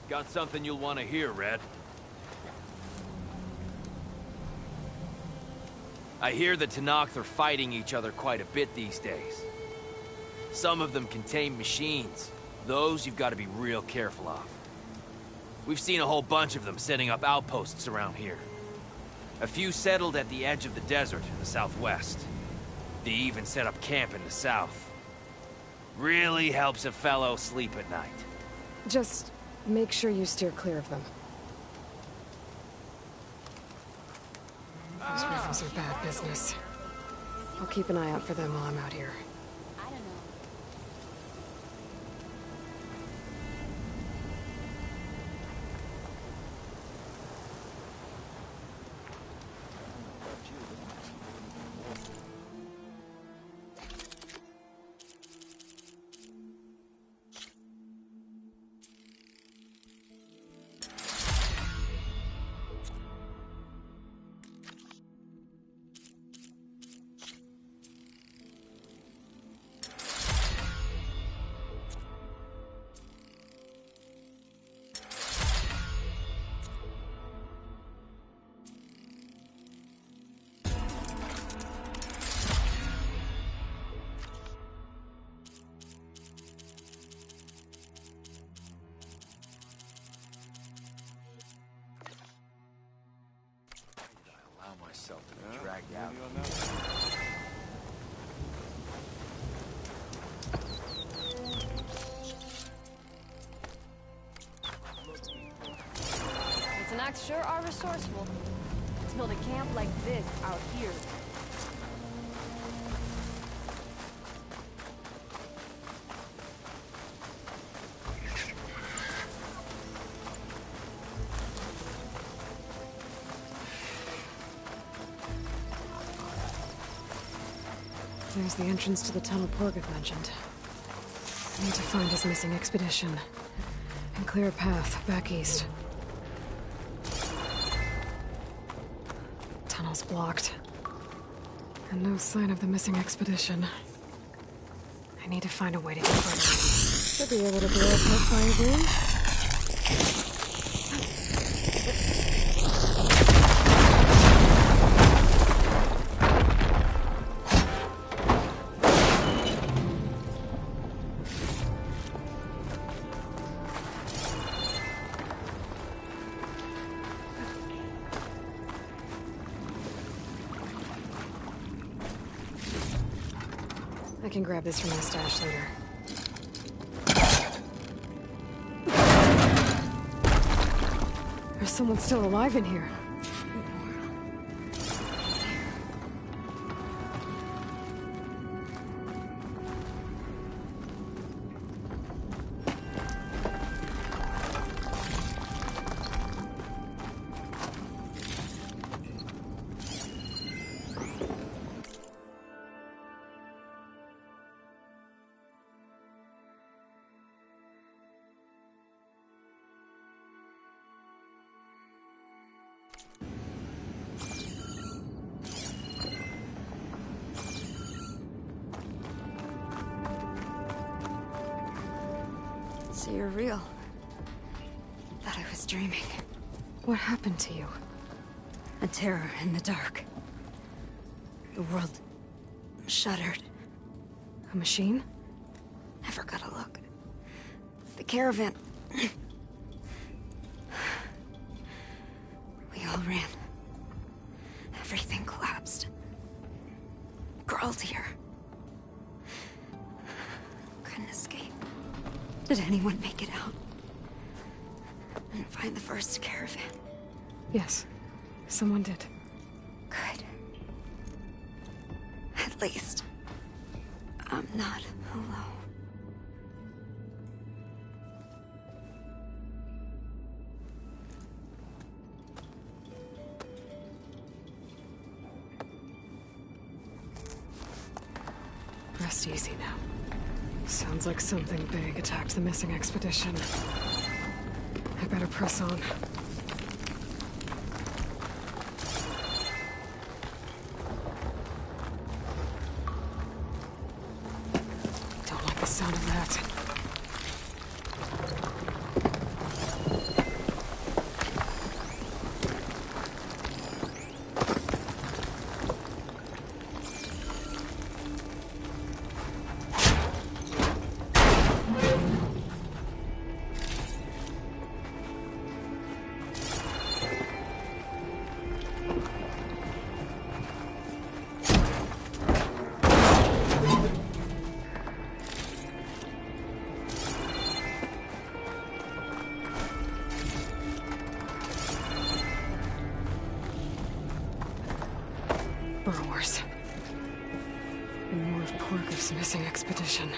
Got something you'll want to hear, Red. I hear the Tenakth are fighting each other quite a bit these days. Some of them contain machines. Those you've got to be real careful of. We've seen a whole bunch of them setting up outposts around here. A few settled at the edge of the desert in the southwest. They even set up camp in the south. Really helps a fellow sleep at night. Just make sure you steer clear of them. Those rifles are bad business. I'll keep an eye out for them while I'm out here. Myself to be dragged out. The Tenakth sure are resourceful. Let's build a camp like this out here. There's the entrance to the tunnel Porgoth mentioned. I need to find his missing expedition and clear a path back east. Tunnel's blocked. And no sign of the missing expedition. I need to find a way to get further. Should be able to blow up that fire room. I can grab this from my stash later. There's someone still alive in here. So you're real. Thought I was dreaming. What happened to you? A terror in the dark. The world shuddered. A machine? I forgot to look. The caravan. We all ran. Everything collapsed. Crawled here. Couldn't escape. Did anyone make it out? And find the first caravan? Yes, someone did. Good. At least, I'm not alone. Rest easy now. Sounds like something big attacked the missing expedition. I better press on. Don't like the sound of that. Burrowers. And more of Porker's missing expedition.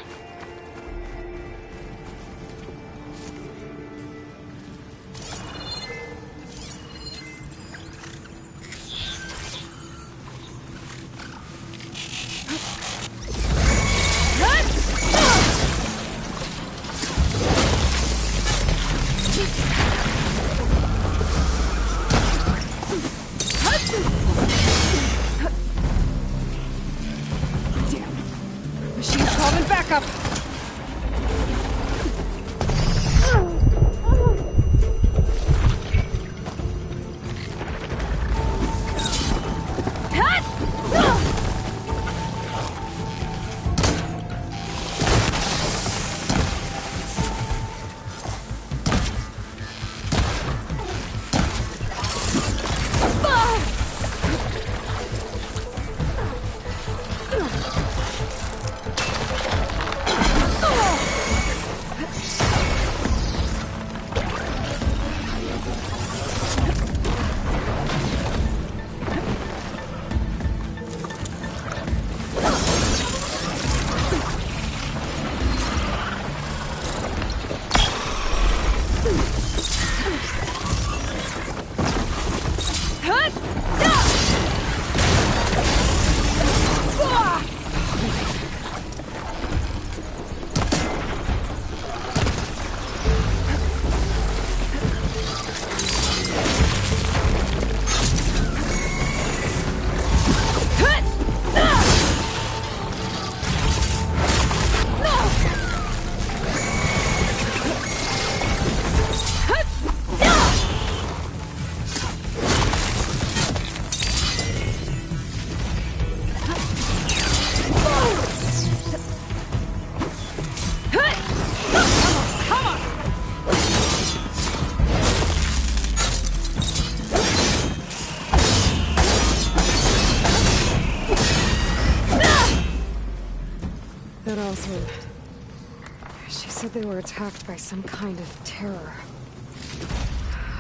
She said they were attacked by some kind of terror.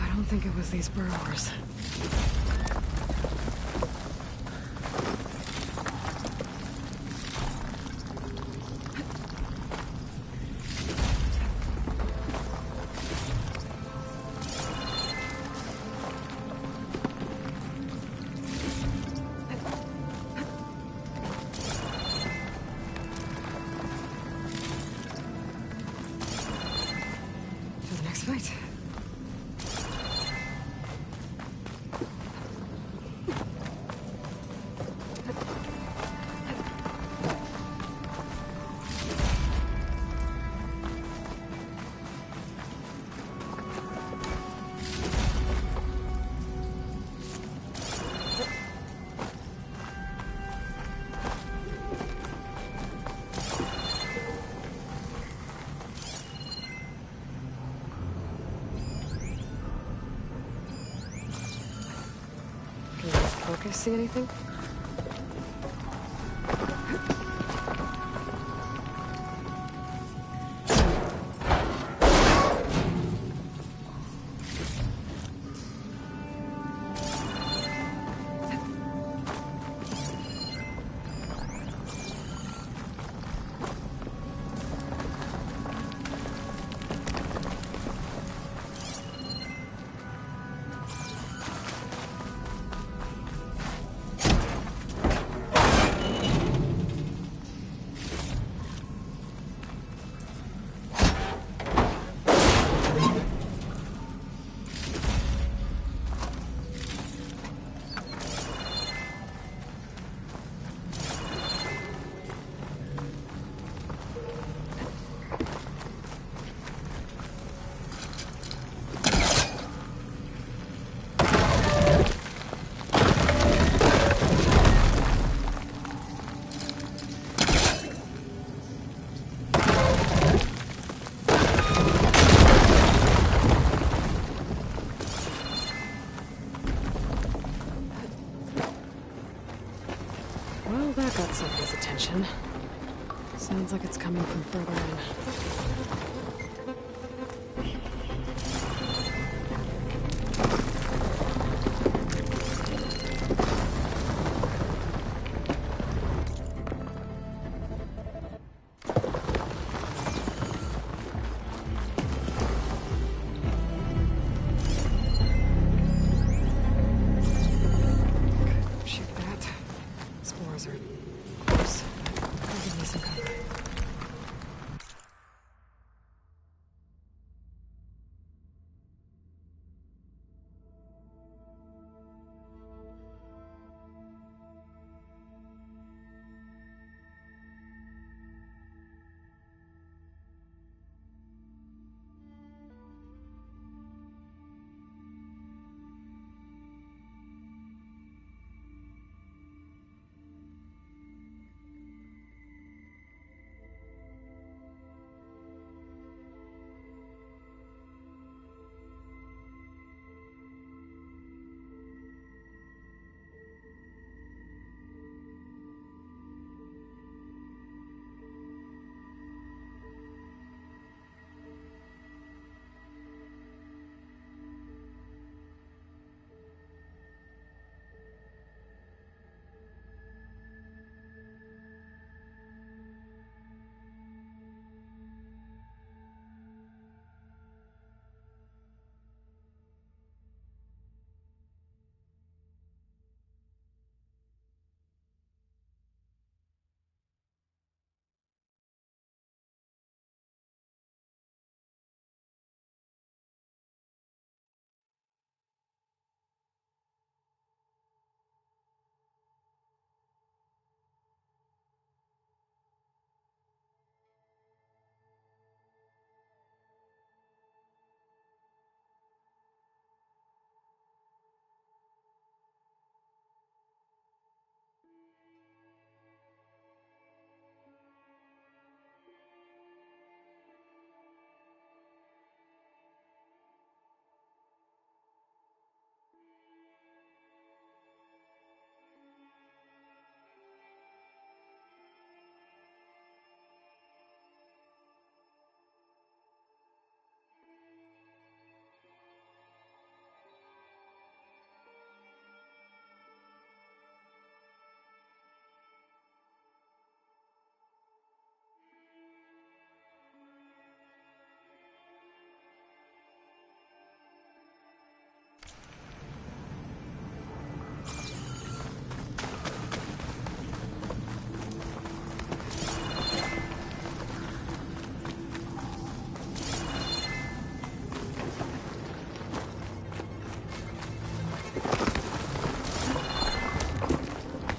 I don't think it was these burrowers. Right. Okay, see anything? Well, that got somebody's attention. Sounds like it's coming from further in.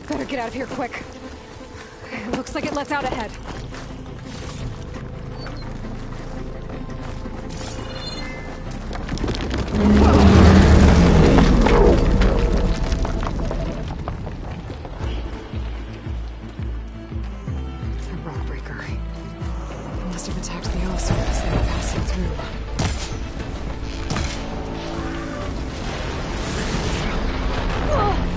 Better get out of here quick. It looks like it lets out ahead. It's a rock breaker. It must have attacked the Allison as they were passing through. Oh!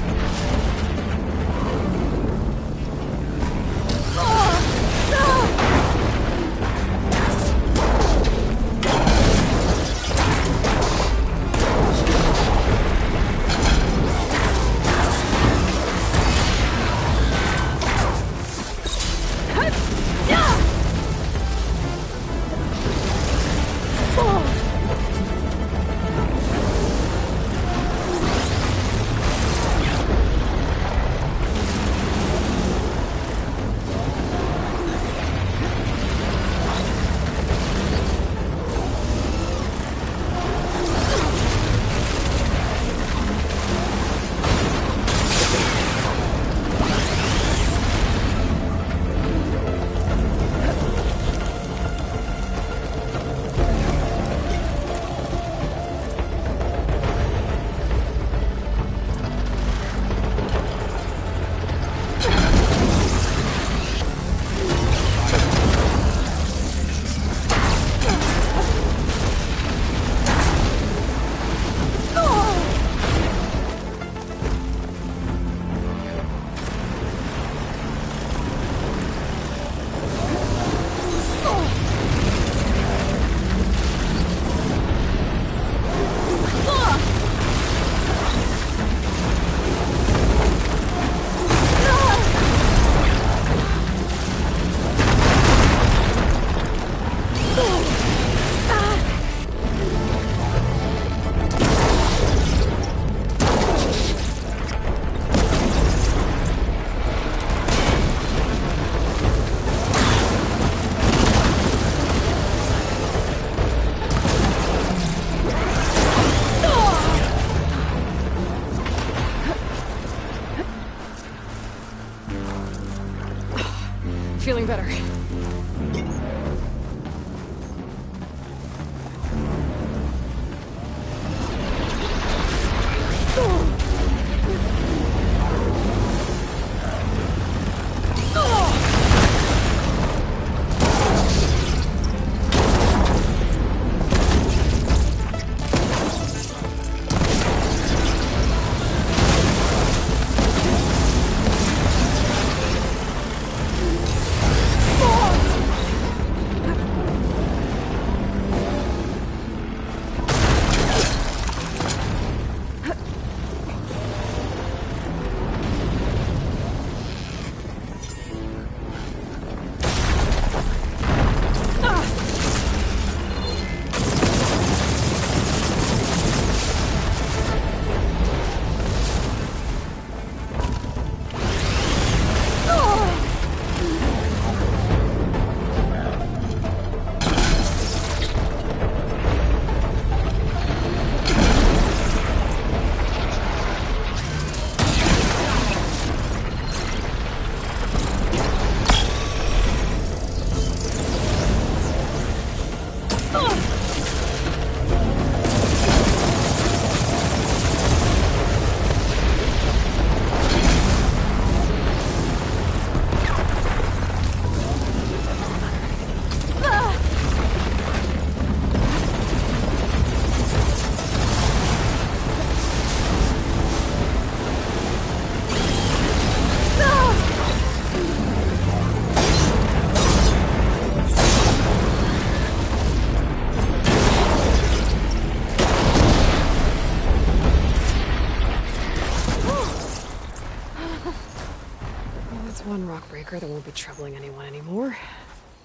breaker that won't be troubling anyone anymore.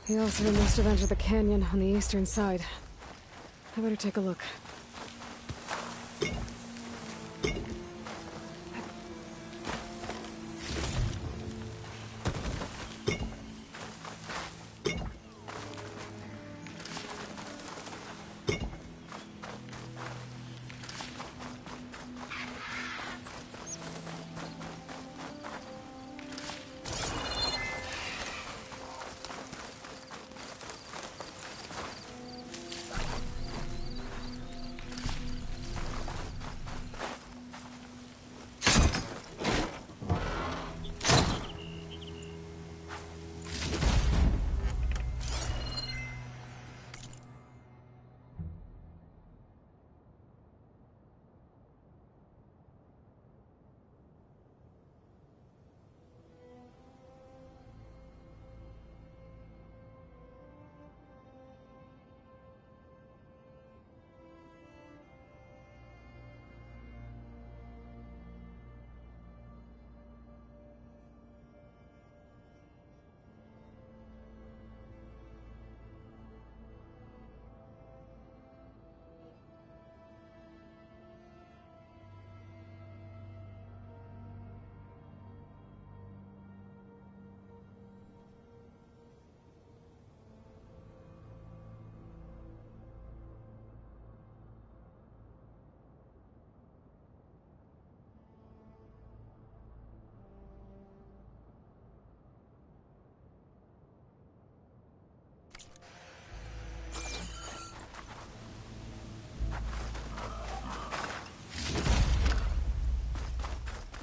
The Oseram must have entered the canyon on the eastern side. I better take a look.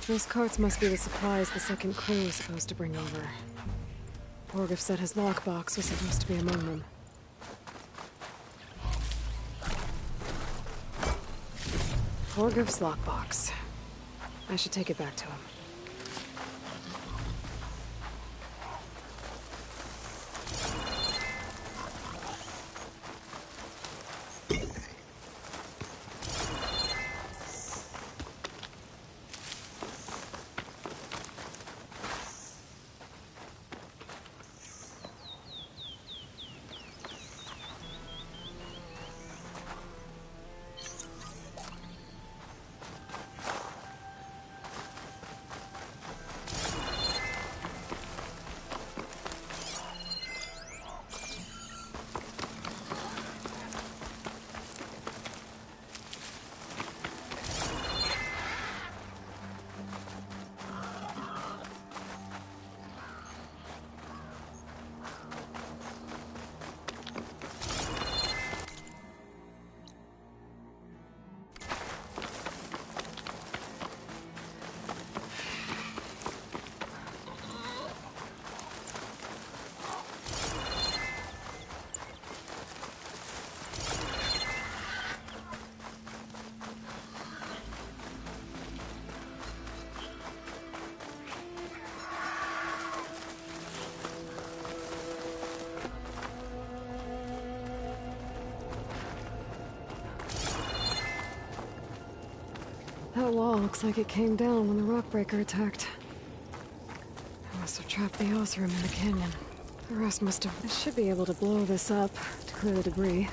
Those carts must be the supplies the second crew is supposed to bring over. Borgif said his lockbox was supposed to be among them. Borgif's lockbox. I should take it back to him. That wall looks like it came down when the Rockbreaker attacked. I must have trapped the Oseram in the canyon. The rest must have... I should be able to blow this up to clear the debris.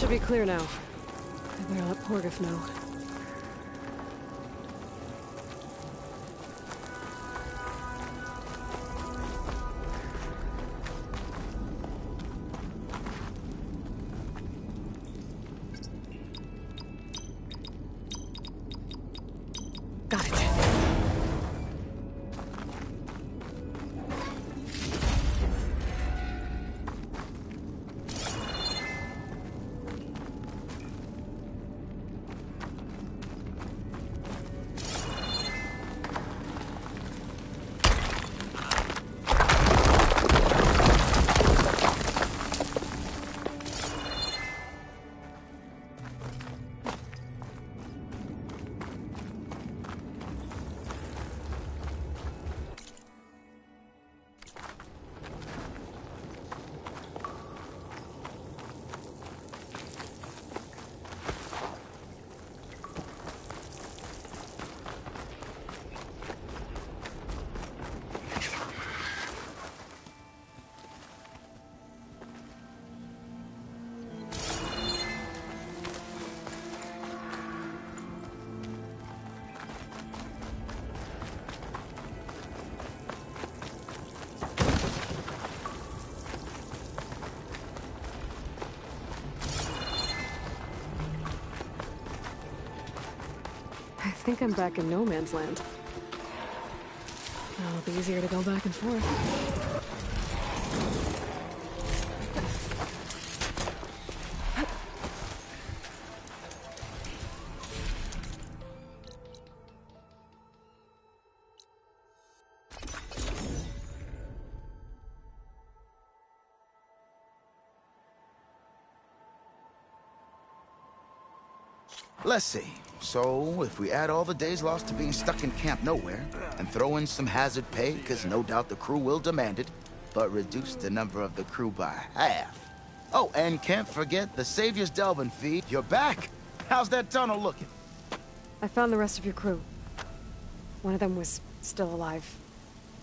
Should be clear now. I better let Porgif know. Got it. I think I'm back in no man's land. Now it'll be easier to go back and forth. Let's see. So, if we add all the days lost to being stuck in Camp Nowhere, and throw in some hazard pay, because no doubt the crew will demand it, but reduce the number of the crew by half. Oh, and can't forget the Savior's Delvin fee. You're back! How's that tunnel looking? I found the rest of your crew. One of them was still alive.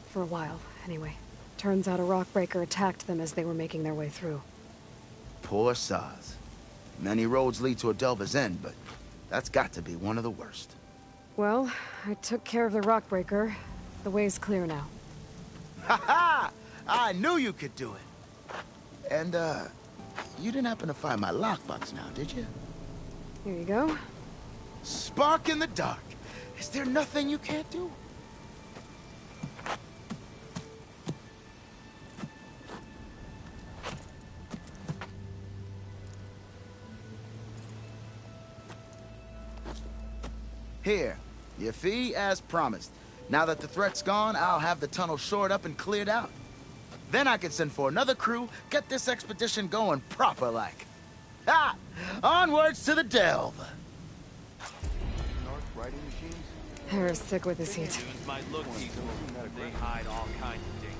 For a while, anyway. Turns out a rockbreaker attacked them as they were making their way through. Poor Saz. Many roads lead to a Delver's End, but that's got to be one of the worst. Well, I took care of the rockbreaker. The way's clear now. Ha ha! I knew you could do it! And, you didn't happen to find my lockbox now, did you? Here you go. Spark in the dark. Is there nothing you can't do? Here, your fee as promised. Now that the threat's gone, I'll have the tunnel shored up and cleared out. Then I can send for another crew, get this expedition going proper-like. Ha! Onwards to the delve! Harris sick with his heat. Dunes might look peaceful, but they hide all kinds of dangers.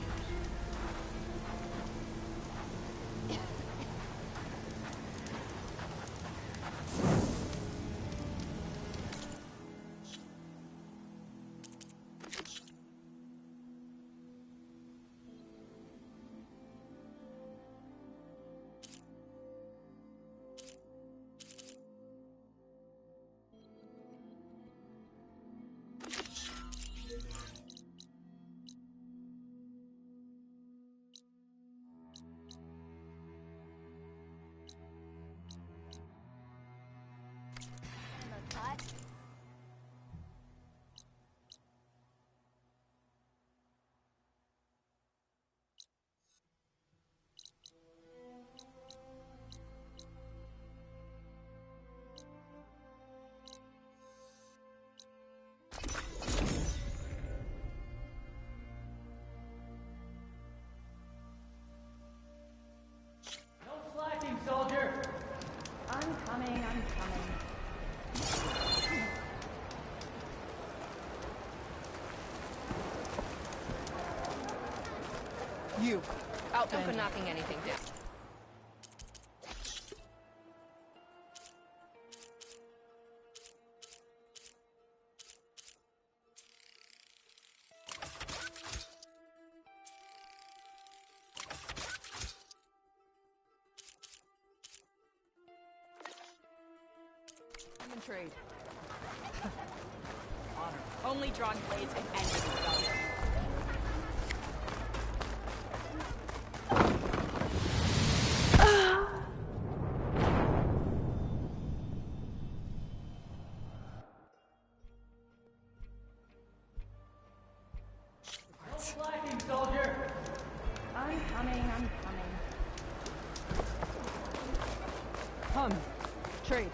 Soldier! I'm coming. You, Don't go knocking anything down. can trade. Honor. Only drawn blades can end this rebellion. I'm coming. Come. Trade.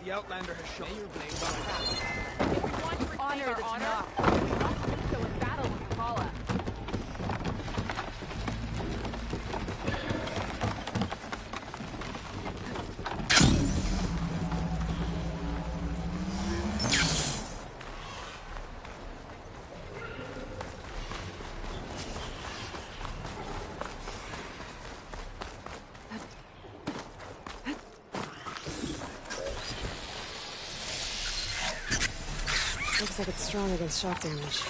The Outlander has shown your blade. If we want to reclaim our honor, we must do so in battle with Kala. Looks like it's strong against shock damage.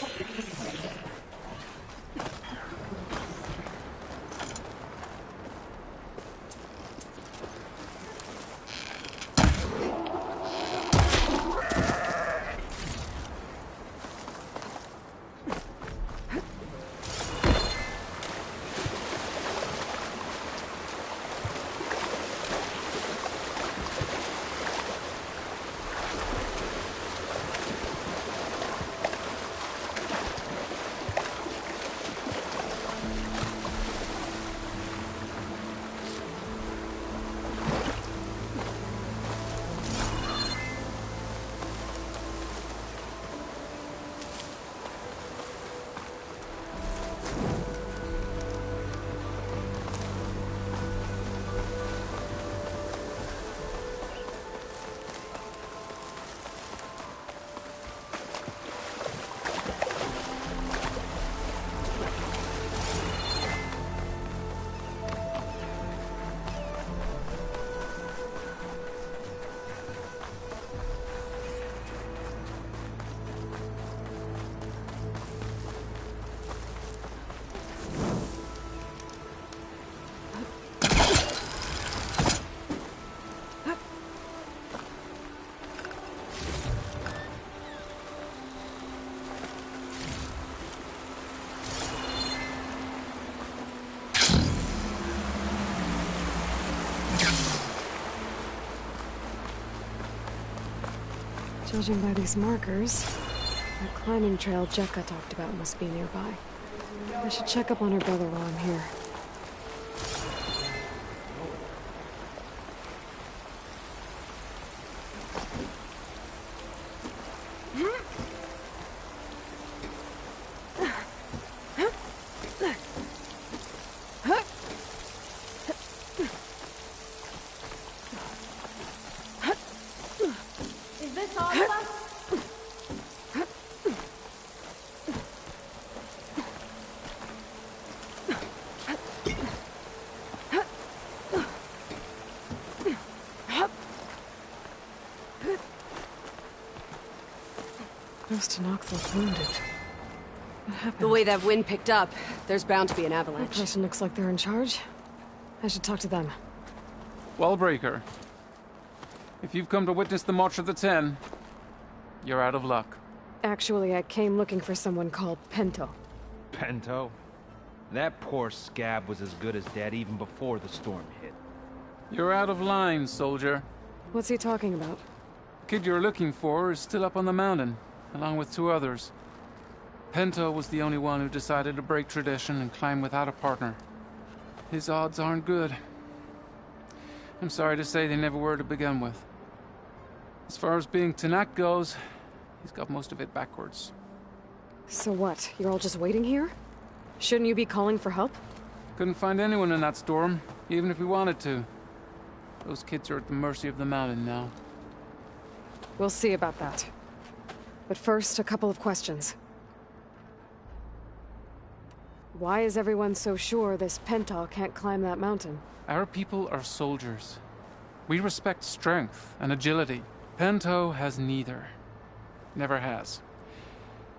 Judging by these markers, that climbing trail Jekka talked about must be nearby. I should check up on her brother while I'm here. Is this all of us? Those Tenakth look wounded. What happened? The way that wind picked up, there's bound to be an That avalanche. person looks like they're in charge. I should talk to them. Wallbreaker, if you've come to witness the March of the Ten, you're out of luck. Actually, I came looking for someone called Pento. Pento? That poor scab was as good as dead even before the storm hit. You're out of line, soldier. What's he talking about? Kid you're looking for is still up on the mountain, along with 2 others. Pento was the only one who decided to break tradition and climb without a partner. His odds aren't good. I'm sorry to say they never were to begin with. As far as being Tanak goes, he's got most of it backwards. So what? You're all just waiting here? Shouldn't you be calling for help? Couldn't find anyone in that storm, even if we wanted to. Those kids are at the mercy of the mountain now. We'll see about that. But first, a couple of questions. Why is everyone so sure this Pento can't climb that mountain? Our people are soldiers. We respect strength and agility. Pento has neither. Never has.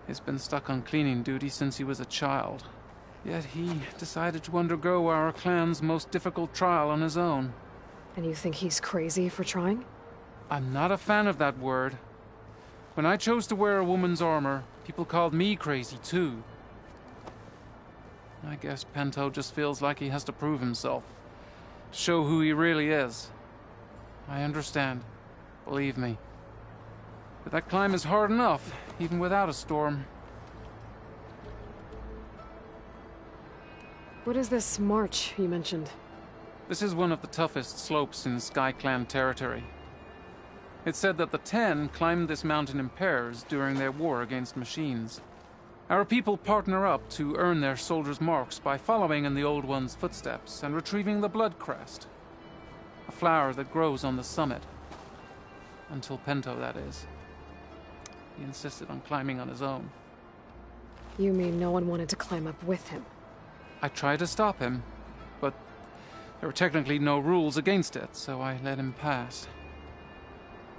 He's been stuck on cleaning duty since he was a child. Yet he decided to undergo our clan's most difficult trial on his own. And you think he's crazy for trying? I'm not a fan of that word. When I chose to wear a woman's armor, people called me crazy too. I guess Pento just feels like he has to prove himself. Show who he really is. I understand. Believe me. But that climb is hard enough, even without a storm. What is this march you mentioned? This is one of the toughest slopes in SkyClan territory. It's said that the Ten climbed this mountain in pairs during their war against machines. Our people partner up to earn their soldiers' marks by following in the Old One's footsteps and retrieving the Blood Crest, a flower that grows on the summit. Until Pento, that is. He insisted on climbing on his own. You mean no one wanted to climb up with him? I tried to stop him, but there were technically no rules against it, so I let him pass.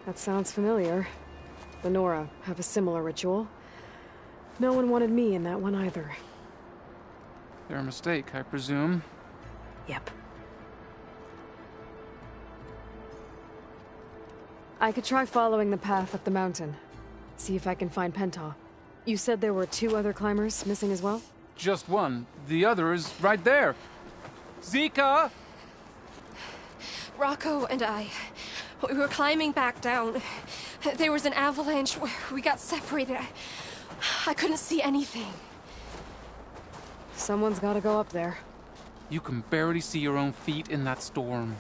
That sounds familiar. The Nora have a similar ritual. No one wanted me in that one either. Their mistake, I presume. Yep. I could try following the path up the mountain. See if I can find Pento. You said there were 2 other climbers missing as well? Just one. The other is right there. Zika! Rocco and I, we were climbing back down. There was an avalanche. We got separated. I couldn't see anything. Someone's gotta go up there. You can barely see your own feet in that storm.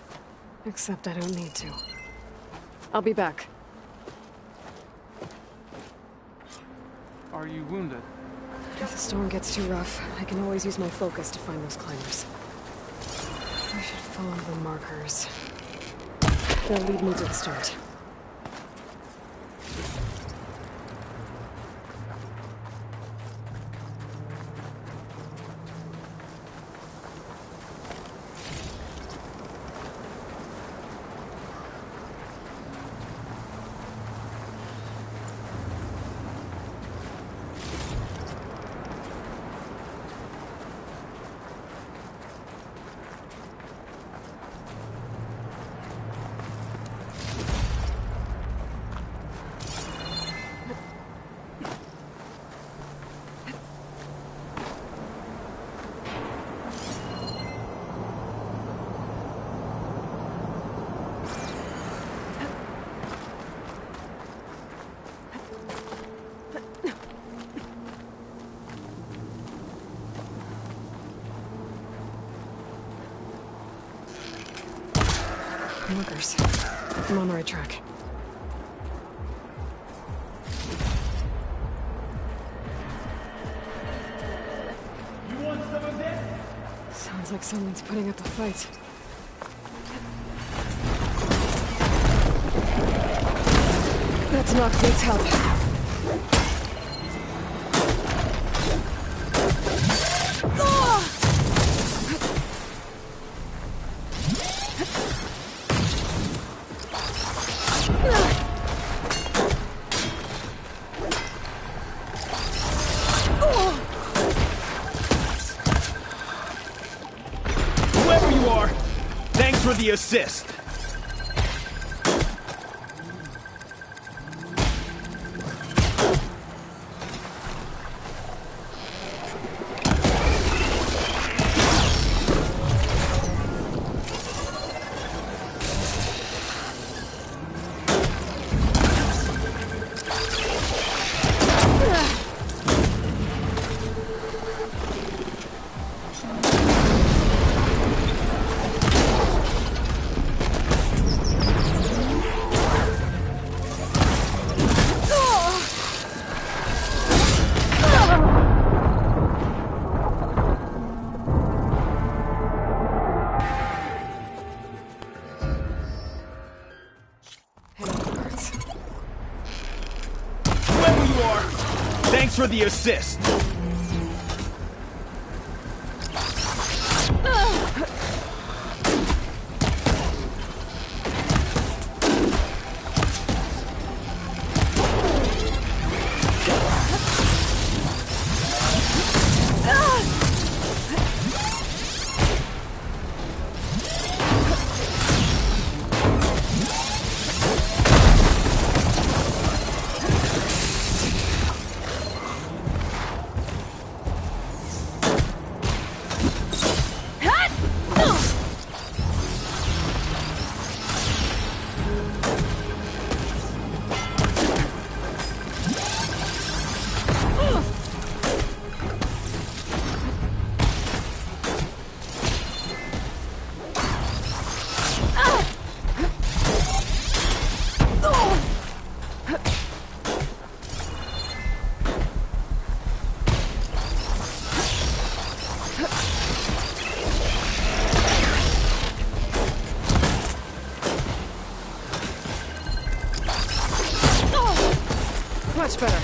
Except I don't need to. I'll be back. Are you wounded? If the storm gets too rough, I can always use my focus to find those climbers. I should follow the markers. They'll lead me to the start. Markers. I'm on the right track. You want some of this? Sounds like someone's putting up a fight. That's Noct needs help. Whoever you are, thanks for the assist. Thanks for the assist. Much better.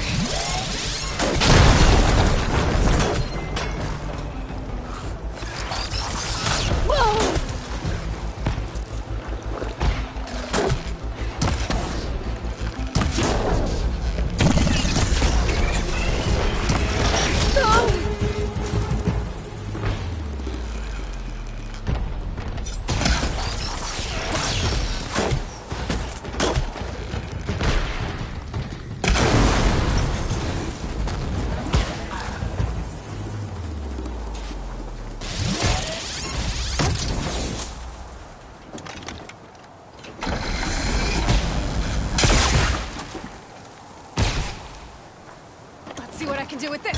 See what I can do with this.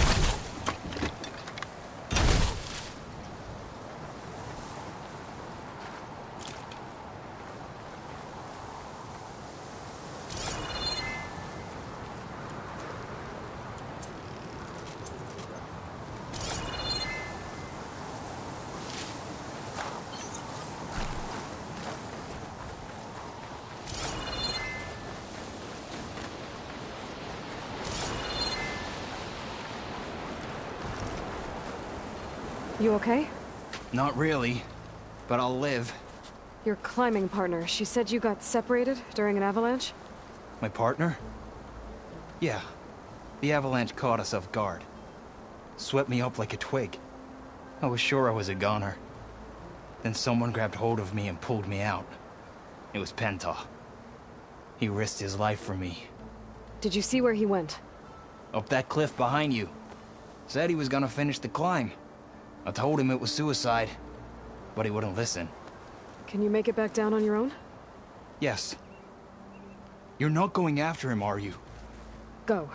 You okay? Not really, but I'll live. Your climbing partner, she said you got separated during an avalanche? My partner? Yeah. The avalanche caught us off guard. Swept me up like a twig. I was sure I was a goner. Then someone grabbed hold of me and pulled me out. It was Penta. He risked his life for me. Did you see where he went? Up that cliff behind you. Said he was gonna finish the climb. I told him it was suicide, but he wouldn't listen. Can you make it back down on your own? Yes. You're not going after him, are you? Go.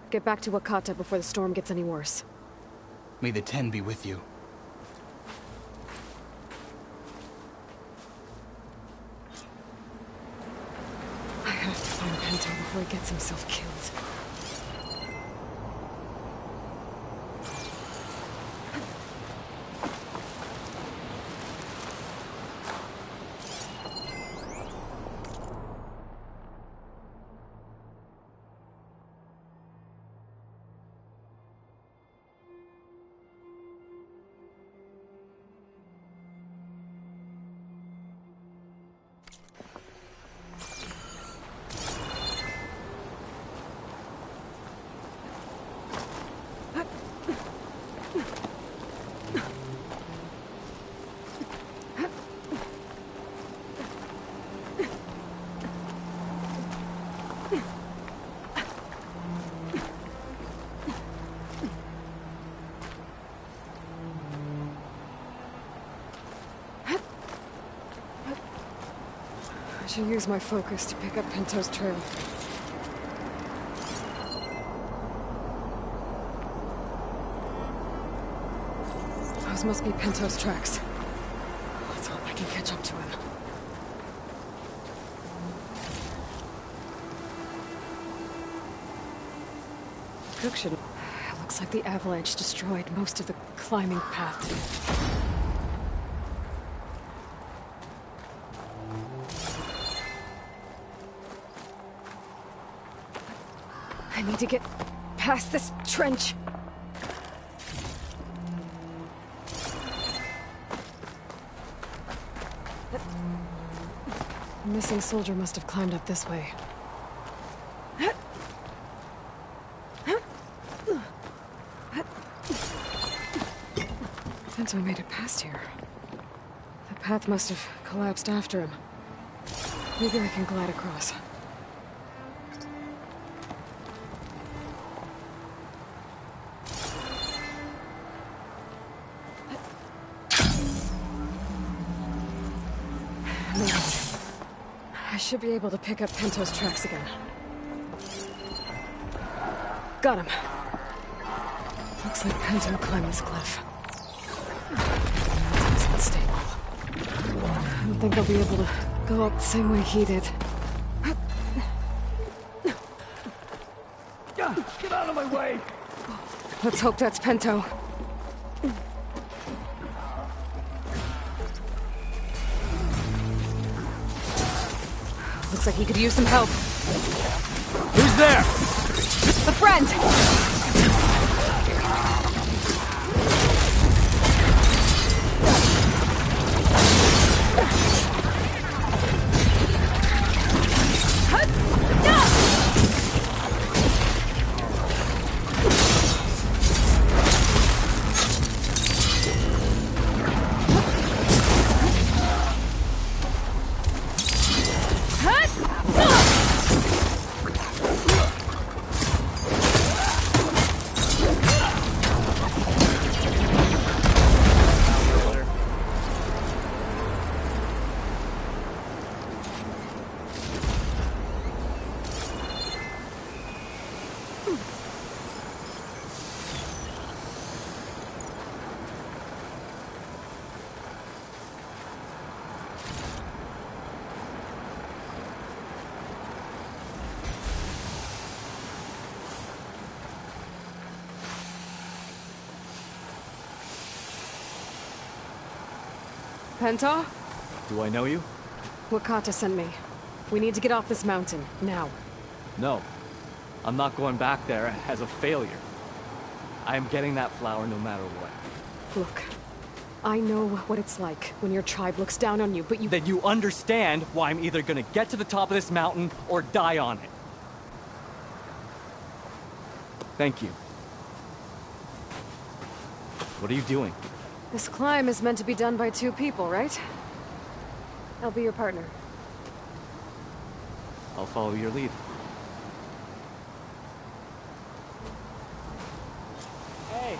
Get back to Wakata before the storm gets any worse. May the Ten be with you. I have to find Penta before he gets himself killed. I should use my focus to pick up Pento's trail. Those must be Pento's tracks. Let's hope I can catch up to him. Cook should... It looks like the avalanche destroyed most of the climbing path. I need to get past this trench. The missing soldier must have climbed up this way. Pinto made it past here. The path must have collapsed after him. Maybe I can glide across. I should be able to pick up Pinto's tracks again. Got him. Looks like Pinto climbed this cliff. It's unstable. I don't think I'll be able to go up the same way he did. Get out of my way! Let's hope that's Pinto. Looks like he could use some help. Who's there? A friend! Pinto? Do I know you? Wakata sent me. We need to get off this mountain, now. No. I'm not going back there as a failure. I am getting that flower no matter what. Look, I know what it's like when your tribe looks down on you, but you— Then you understand why I'm either gonna get to the top of this mountain or die on it. Thank you. What are you doing? This climb is meant to be done by two people, right? I'll be your partner. I'll follow your lead. Hey,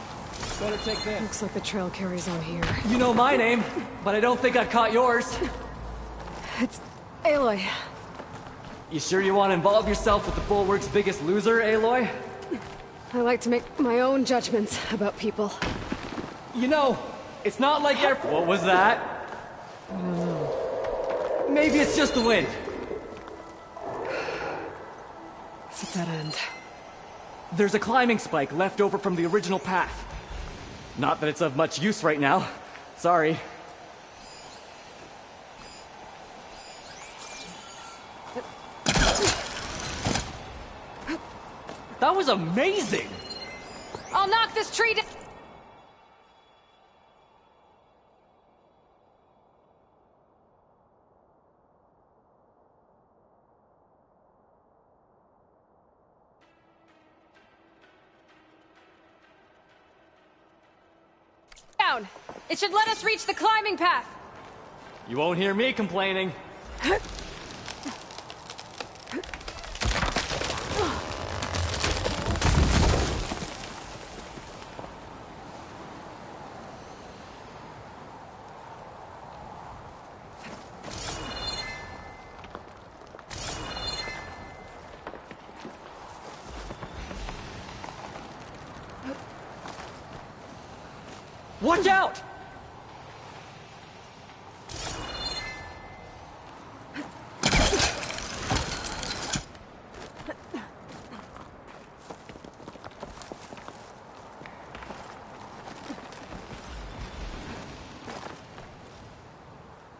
better take this. Looks like the trail carries on here. You know my name, but I don't think I've caught yours. It's Aloy. You sure you want to involve yourself with the Bulwark's biggest loser, Aloy? I like to make my own judgments about people. You know, it's not like What was that? I don't know. Maybe it's just the wind. It's a dead end. There's a climbing spike left over from the original path. Not that it's of much use right now. Sorry. That was amazing! I'll knock this tree down! It should let us reach the climbing path. You won't hear me complaining. Watch out!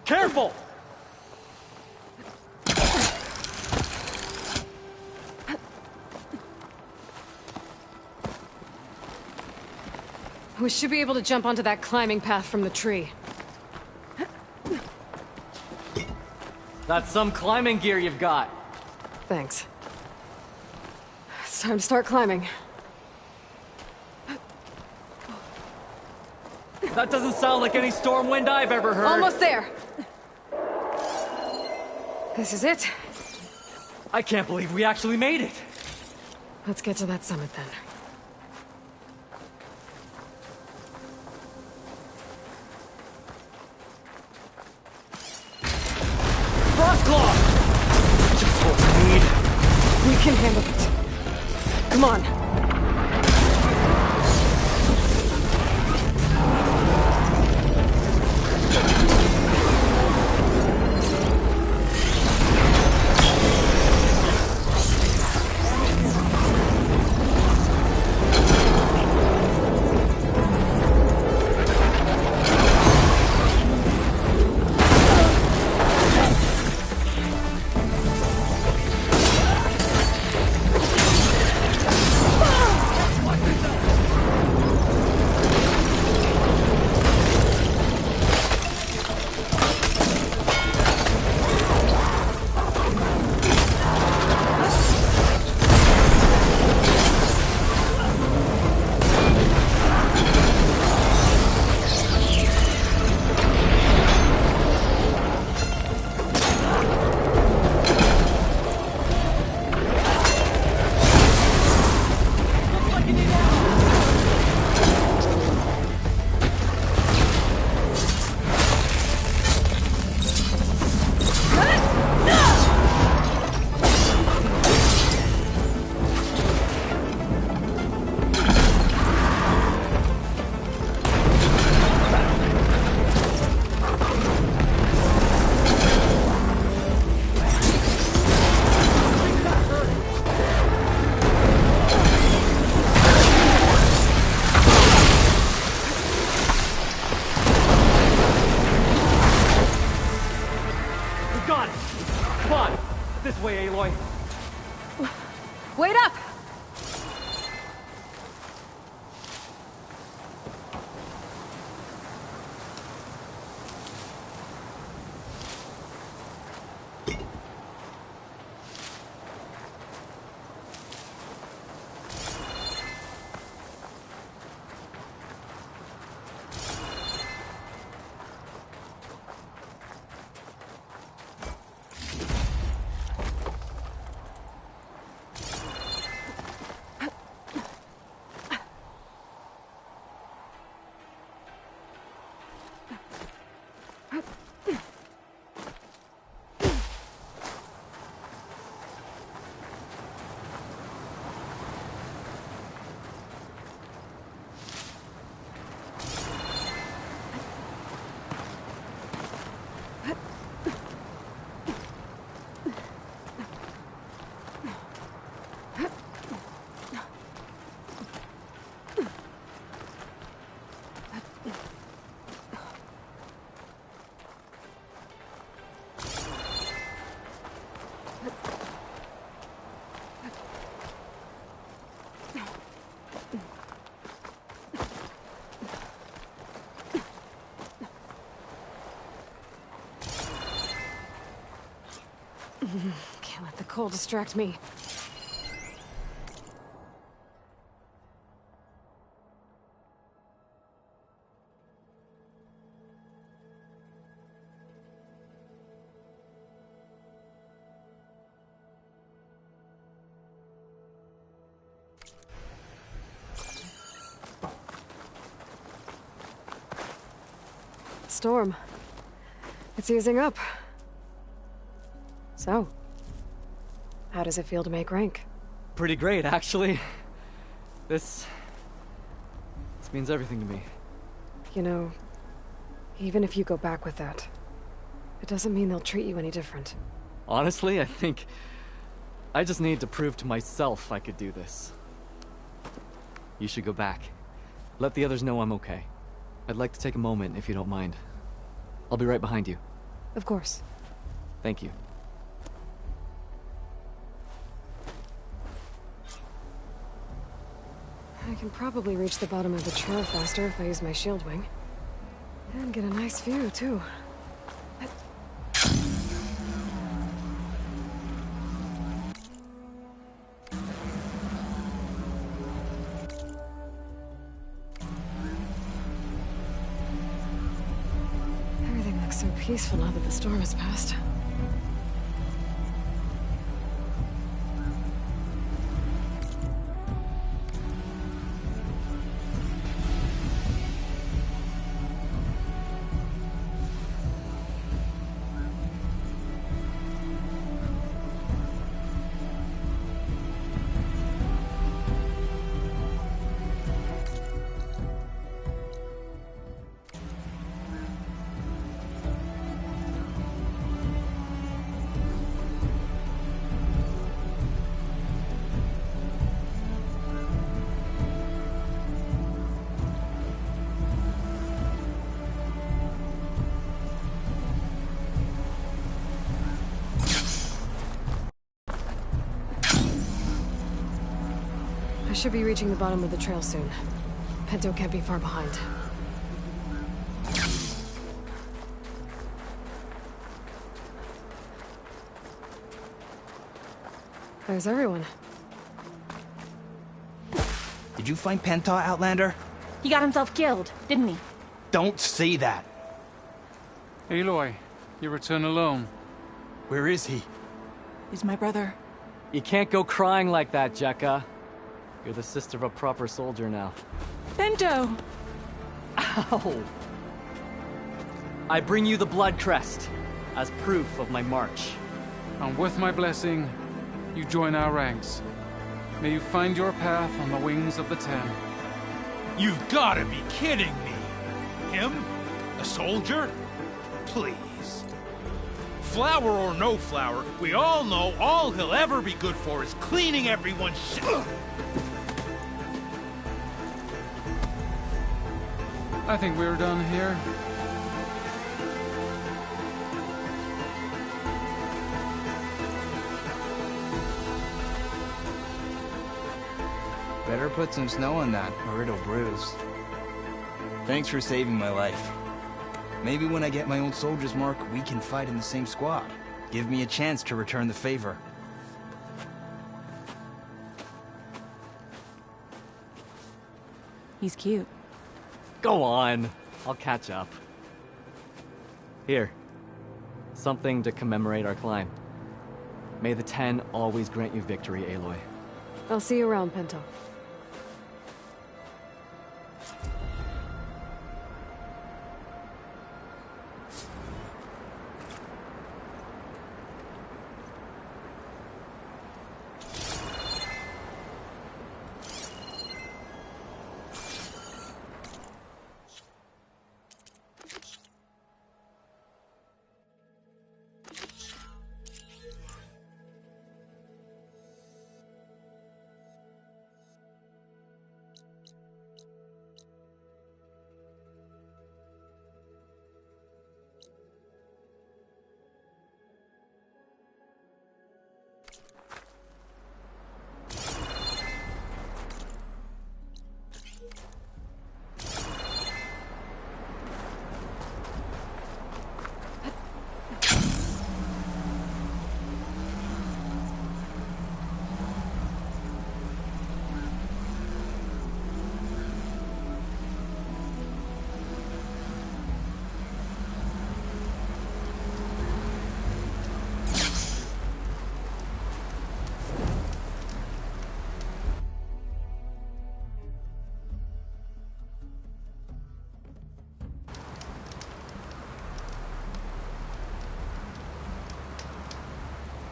Careful! We should be able to jump onto that climbing path from the tree. That's some climbing gear you've got. Thanks. It's time to start climbing. That doesn't sound like any storm wind I've ever heard. Almost there. This is it. I can't believe we actually made it. Let's get to that summit then. Frostclaw! Just what we need. We can handle it. Come on. Wait up! Can't let the cold distract me. Storm. It's easing up. So, how does it feel to make rank? Pretty great, actually. This means everything to me. You know, even if you go back with that, it doesn't mean they'll treat you any different. Honestly, I think I just need to prove to myself I could do this. You should go back. Let the others know I'm okay. I'd like to take a moment, if you don't mind. I'll be right behind you. Of course. Thank you. I can probably reach the bottom of the trail faster if I use my shield wing. And get a nice view, too. Everything looks so peaceful now that the storm has passed. I should be reaching the bottom of the trail soon. Pinto can't be far behind. There's everyone. Did you find Penta, Outlander? He got himself killed, didn't he? Don't say that. Aloy, you return alone. Where is he? He's my brother. You can't go crying like that, Jekka. You're the sister of a proper soldier now. Pinto! Ow! I bring you the blood crest as proof of my march. And with my blessing, you join our ranks. May you find your path on the wings of the Ten. You've got to be kidding me. Him? A soldier? Please. Flower or no flower, we all know all he'll ever be good for is cleaning everyone's shit. I think we're done here. Better put some snow on that, or it'll bruise. Thanks for saving my life. Maybe when I get my own soldier's mark, we can fight in the same squad. Give me a chance to return the favor. He's cute. Go on. I'll catch up. Here. Something to commemorate our climb. May the Ten always grant you victory, Aloy. I'll see you around, Pinto.